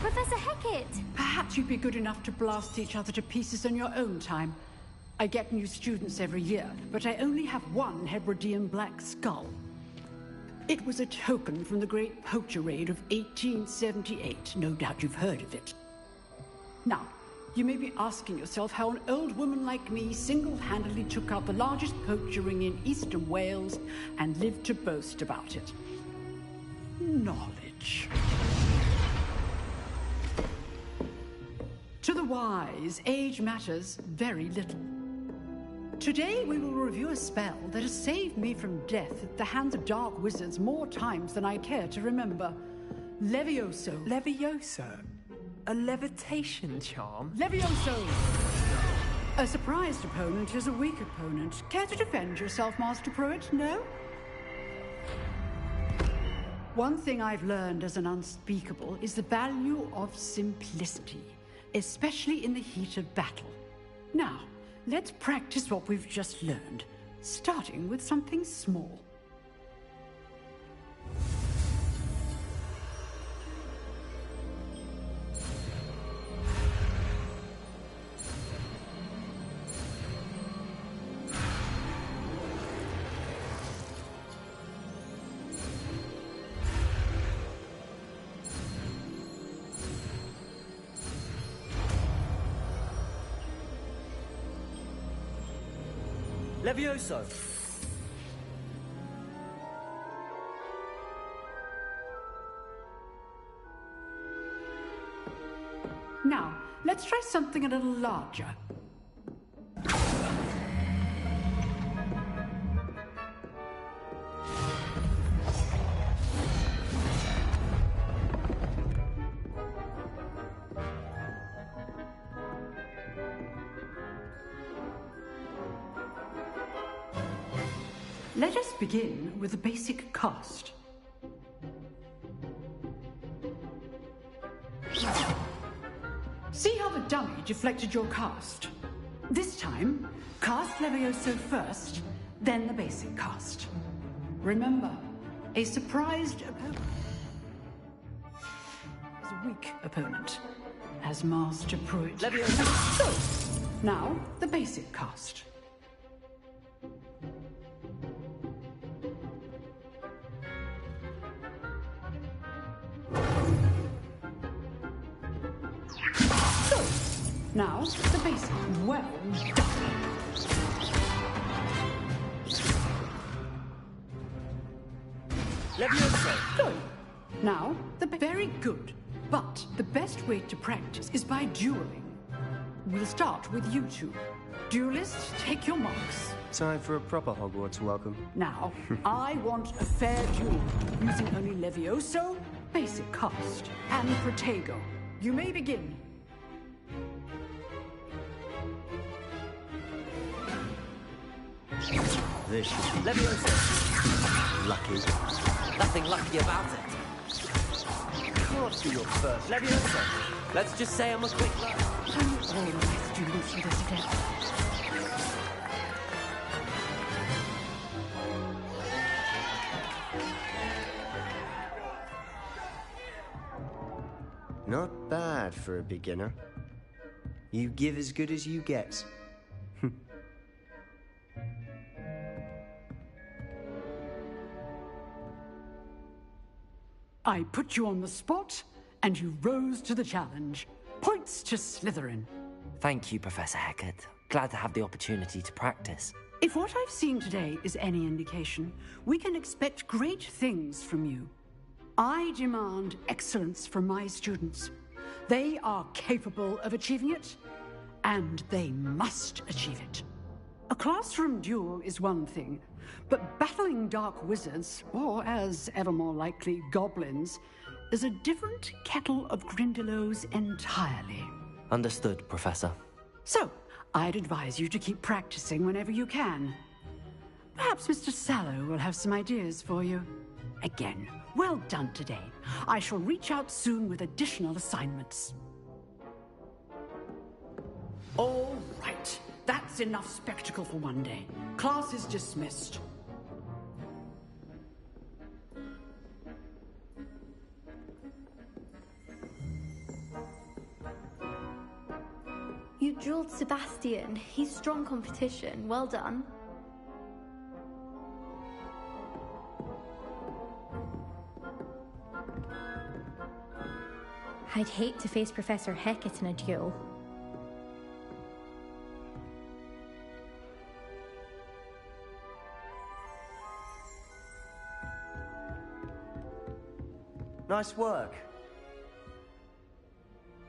Professor Hecat! Perhaps you'd be good enough to blast each other to pieces on your own time. I get new students every year, but I only have one Hebridean black skull. It was a token from the Great Poacher Raid of 1878. No doubt you've heard of it. Now, you may be asking yourself how an old woman like me single-handedly took out the largest poacher ring in eastern Wales and lived to boast about it. Knowledge. To the wise, age matters very little. Today we will review a spell that has saved me from death at the hands of dark wizards more times than I care to remember. Levioso. Levioso? A levitation charm? Levioso! A surprised opponent is a weak opponent. Care to defend yourself, Master Pruitt? No? One thing I've learned as an unspeakable is the value of simplicity, especially in the heat of battle. Now, let's practice what we've just learned, starting with something small. Levioso! Now, let's try something a little larger. Let us begin with the basic cast. See how the dummy deflected your cast? This time, cast Levioso first, then the basic cast. Remember, a surprised opponent is a weak opponent, as Master Pruitt. Levioso! So, now, the basic cast. Now, the basic. Well done. Levioso. Good. Now, very good. But the best way to practice is by dueling. We'll start with you two. Duelists, take your marks. Time for a proper Hogwarts welcome. Now, I want a fair duel, using only Levioso, basic cast, and Protego. You may begin. This should be Levioso. lucky. Nothing lucky about it. Can't be your first. Levioso. Let's just say I'm a quick learner. All my students do this today. Not bad for a beginner. You give as good as you get. I put you on the spot, and you rose to the challenge. Points to Slytherin. Thank you, Professor Hecat. Glad to have the opportunity to practice. If what I've seen today is any indication, we can expect great things from you. I demand excellence from my students. They are capable of achieving it, and they must achieve it. A classroom duel is one thing, but battling dark wizards, or as ever more likely, goblins, is a different kettle of Grindylows entirely. Understood, Professor. So, I'd advise you to keep practicing whenever you can. Perhaps Mr. Sallow will have some ideas for you. Again, well done today. I shall reach out soon with additional assignments. All right. That's enough spectacle for one day. Class is dismissed. You drilled Sebastian. He's strong competition. Well done. I'd hate to face Professor Hecat in a duel. Nice work.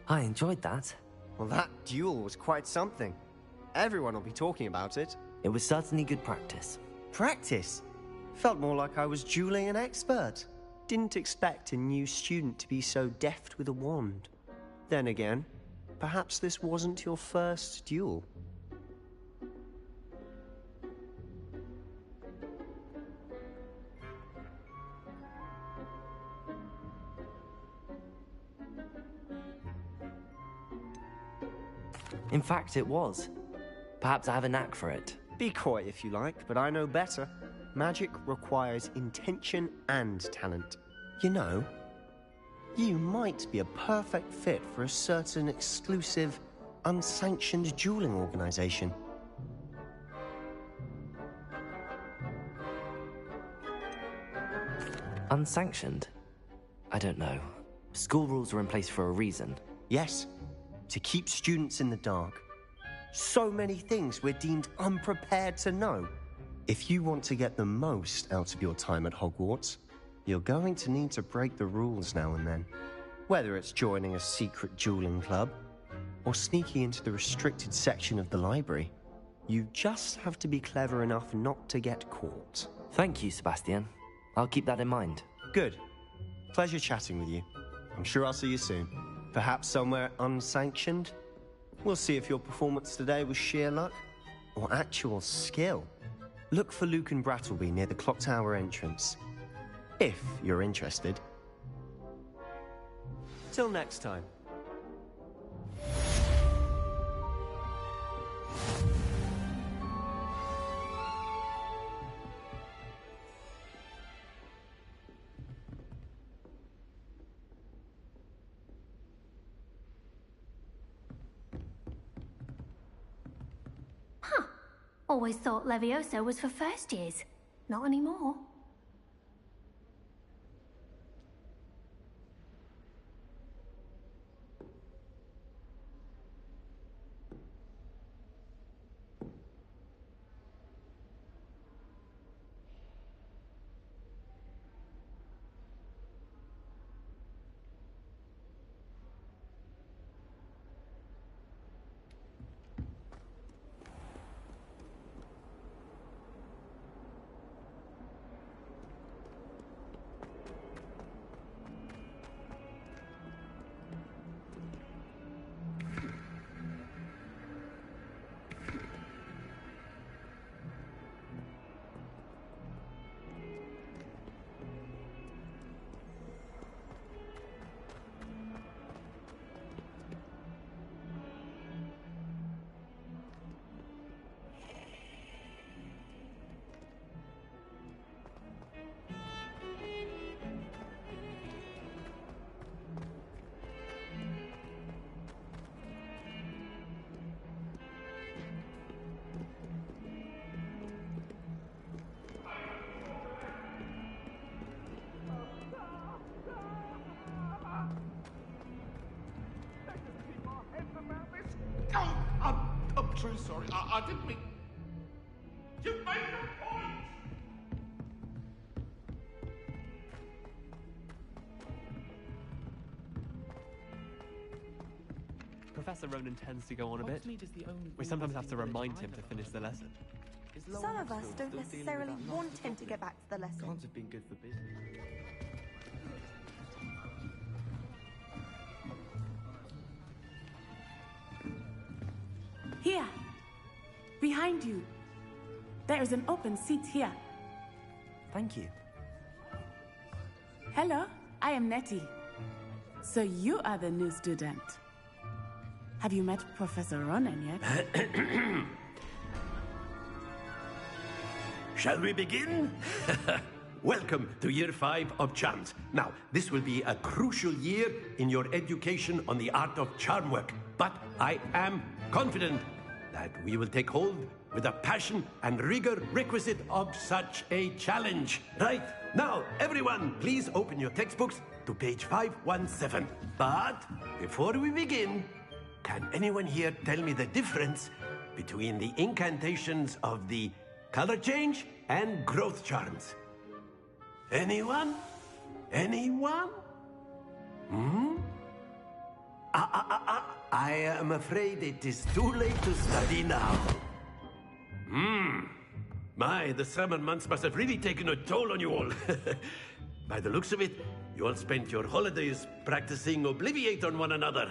I enjoyed that. Well, that duel was quite something. Everyone will be talking about it. It was certainly good practice. Practice? Felt more like I was dueling an expert. Didn't expect a new student to be so deft with a wand. Then again, perhaps this wasn't your first duel. In fact, it was. Perhaps I have a knack for it. Be coy if you like, but I know better. Magic requires intention and talent. You know, you might be a perfect fit for a certain exclusive, unsanctioned dueling organization. Unsanctioned? I don't know. School rules are in place for a reason. Yes, to keep students in the dark. So many things we're deemed unprepared to know. If you want to get the most out of your time at Hogwarts, you're going to need to break the rules now and then. Whether it's joining a secret dueling club, or sneaking into the restricted section of the library, you just have to be clever enough not to get caught. Thank you, Sebastian. I'll keep that in mind. Good. Pleasure chatting with you. I'm sure I'll see you soon. Perhaps somewhere unsanctioned? We'll see if your performance today was sheer luck or actual skill. Look for Luke and Brattleby near the clock tower entrance. If you're interested. Till next time. Always thought Levioso was for first years. Not anymore. I'm truly sorry. I didn't mean... You made your point! Professor Ronan tends to go on a bit. We sometimes have to remind him to finish the lesson. Some of us don't necessarily want him to get back to the lesson. Can't have been good for business. Here! Behind you. There is an open seat here. Thank you. Hello, I am Nettie. So you are the new student. Have you met Professor Ronan yet? Shall we begin? Welcome to Year 5 of Charms. Now, this will be a crucial year in your education on the art of charm work. But I am confident that we will take hold with the passion and rigor requisite of such a challenge. Right, now, everyone, please open your textbooks to page 517. But before we begin, can anyone here tell me the difference between the incantations of the color change and growth charms? Anyone? Anyone? I am afraid it is too late to study now. My, the summer months must have really taken a toll on you all. By the looks of it, you all spent your holidays practicing Obliviate on one another.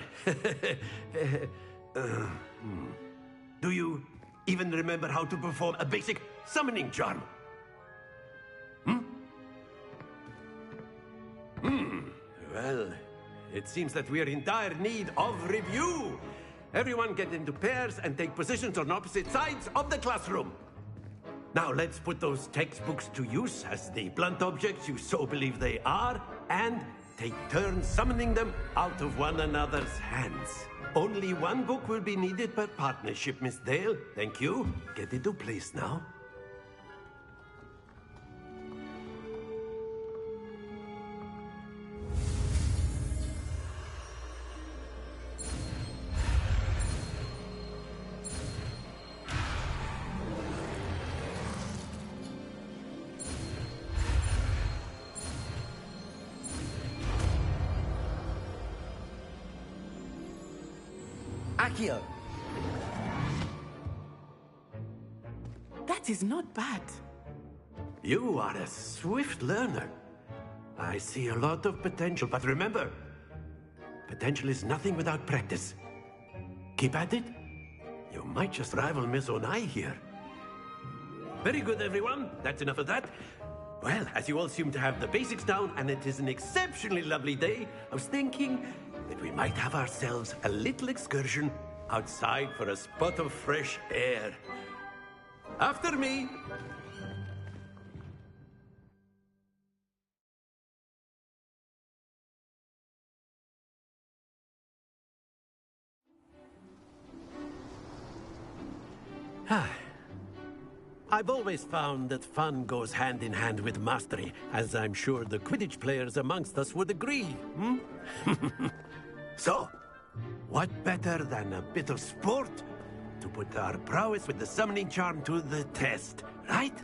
Do you even remember how to perform a basic summoning charm? Well, it seems that we are in dire need of review. Everyone get into pairs and take positions on opposite sides of the classroom. Now let's put those textbooks to use as the blunt objects you so believe they are, and take turns summoning them out of one another's hands. Only one book will be needed per partnership, Miss Dale. Thank you. Get into place now. Accio! That is not bad. You are a swift learner. I see a lot of potential, but remember, potential is nothing without practice. Keep at it. You might just rival Miss Onai here. Very good, everyone. That's enough of that. Well, as you all seem to have the basics down, and it is an exceptionally lovely day, I was thinking that we might have ourselves a little excursion outside for a spot of fresh air. After me. I've always found that fun goes hand in hand with mastery, as I'm sure the Quidditch players amongst us would agree, hmm? So, what better than a bit of sport to put our prowess with the summoning charm to the test, right?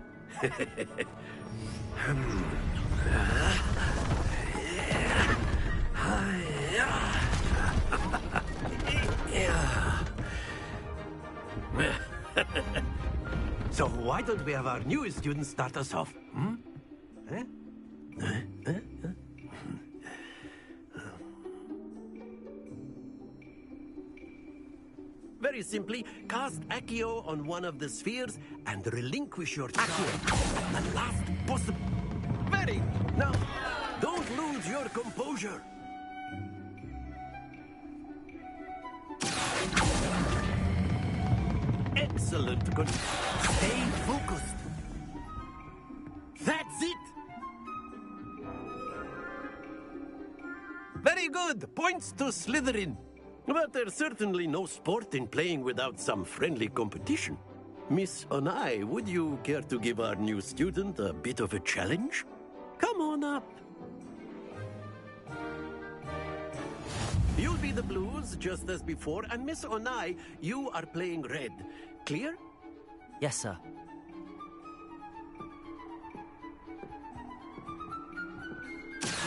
So why don't we have our newest student start us off? Hmm? Very simply, cast Accio on one of the spheres and relinquish your Accio at the last possible... Very... Now, don't lose your composure. Excellent. Good. Stay focused. That's it. Very good. Points to Slytherin. But there's certainly no sport in playing without some friendly competition. Miss Onai, would you care to give our new student a bit of a challenge? Come on up. You'll be the blues, just as before, and Miss Onai, you are playing red. Clear? Yes, sir.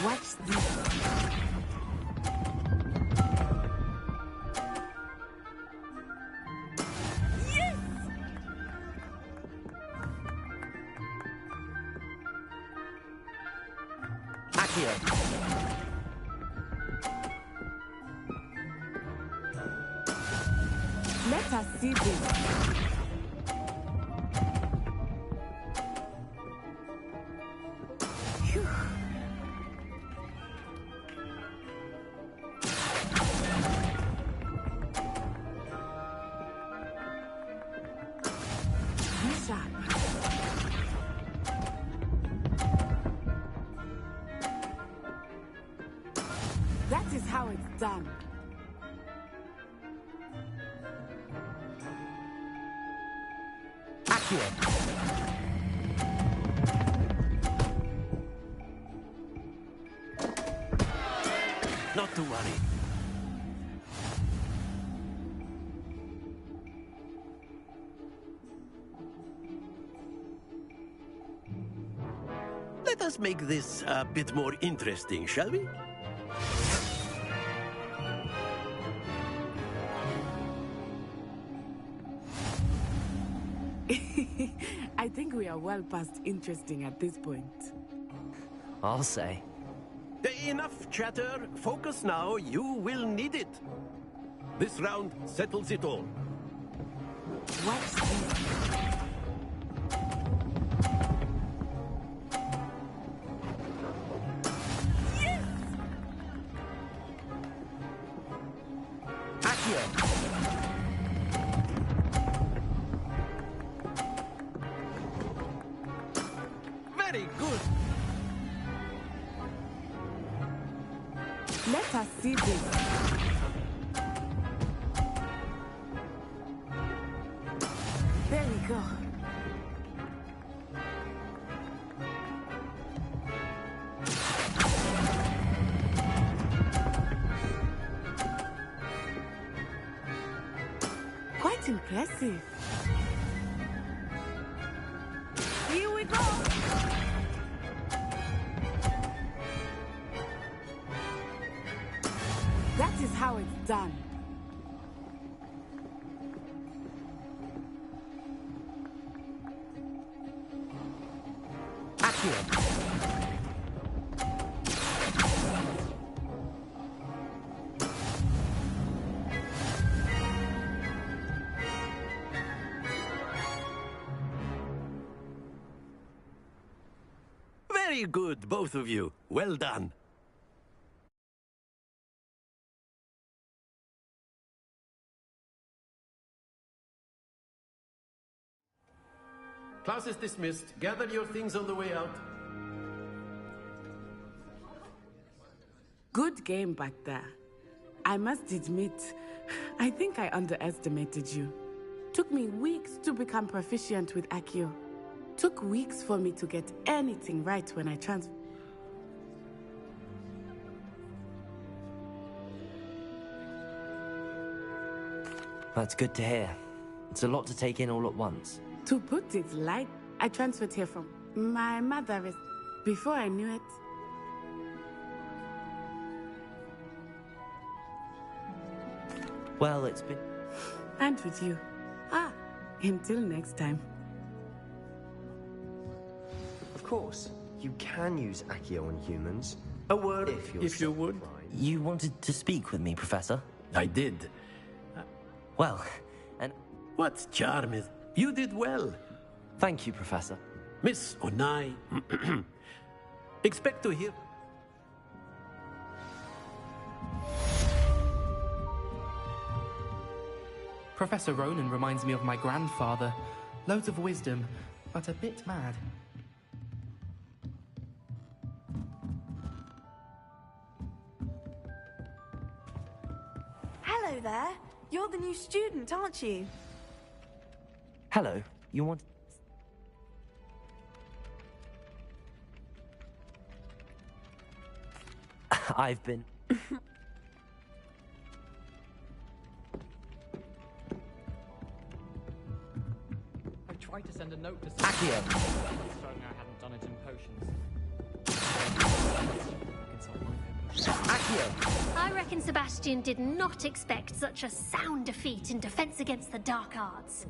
Watch this. Let us see this. Phew. Be sharp. That is how it's done. Not to worry. Let us make this a bit more interesting, shall we? I think we are well past interesting at this point. I'll say. Enough chatter. Focus now. You will need it. This round settles it all. Watch this. Yes! Accio. Very good. Let us see this. There we go. Quite impressive. Here we go. That is how it's done. Accio. Very good, both of you. Well done. Class is dismissed. Gather your things on the way out. Good game back there. I must admit, I think I underestimated you. Took me weeks to become proficient with Accio. Took weeks for me to get anything right when I That's good to hear. It's a lot to take in all at once. To put it light, I transferred here from my mother is... Before I knew it... Well, it's been... And with you. Until next time. Of course, you can use Accio on humans. A word if you would. You wanted to speak with me, Professor? I did. Well, and... What's charm is... You did well. Thank you, Professor. Miss Onai... Expect to hear... Professor Ronan reminds me of my grandfather. Loads of wisdom, but a bit mad. Hello there. You're the new student, aren't you? Hello, you want... I've been... I tried to send a note to... Accio! Showing I hadn't done it in potions. Accio! I reckon Sebastian did not expect such a sound defeat in Defense Against the Dark Arts.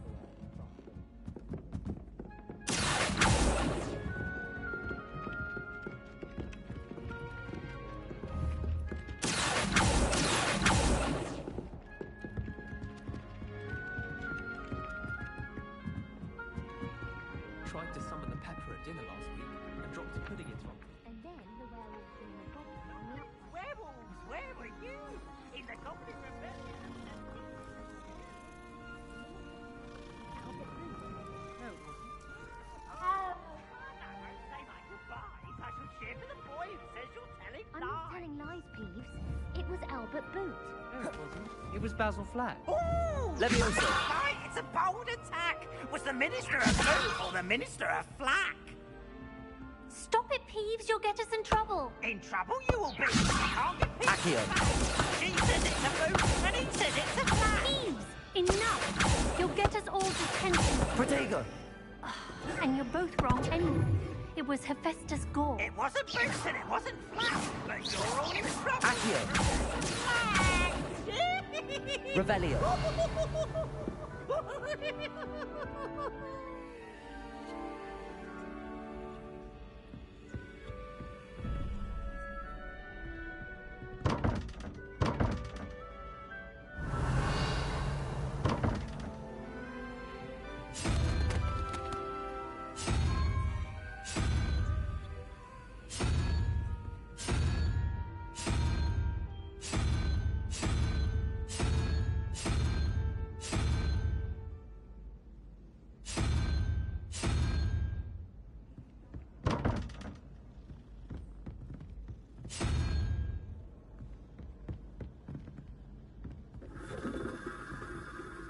Tried to summon the pepper at dinner last week and dropped a pudding into it. And then the werewolves in the goblin... Werewolves, where were you? In the Goblin Rebellion? I'm not telling lies, Peeves. It was Albert Boot. No, it wasn't. It was Basil Flack. Ooh! Leviosa! Right, it's a bold attack! Was the Minister a Boot or the Minister a Flack? Stop it, Peeves. You'll get us in trouble. In trouble you will be. You can't get peace. Accio! She says it's a Boot and he says it's a Flack. Peeves, enough. You'll get us all detention. Protego! And you're both wrong anyway. It was Hephaestus Gore. It wasn't Boot and it wasn't Flack, but you're all in trouble. Accio! Revelio!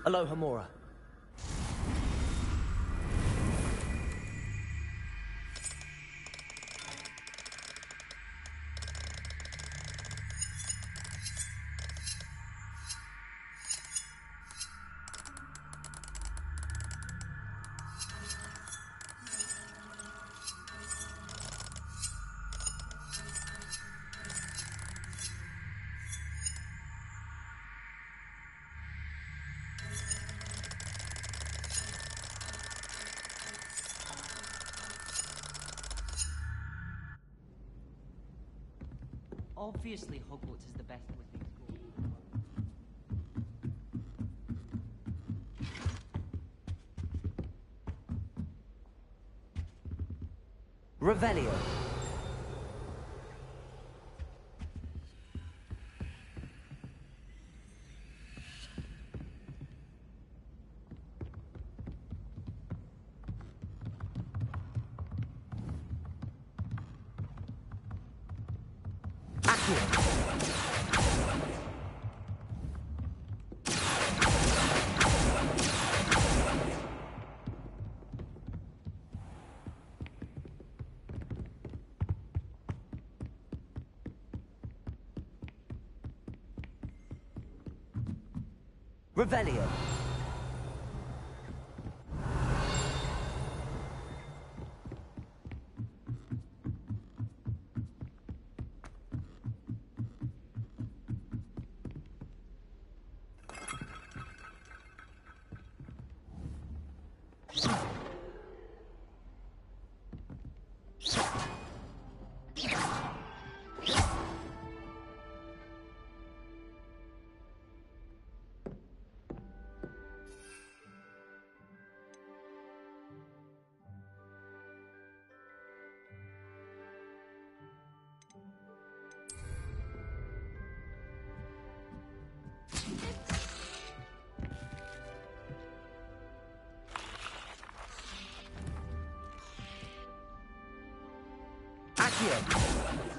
Aloha Mora. Obviously, Hogwarts is the best wizarding school. Revelio. Revelio. Accio.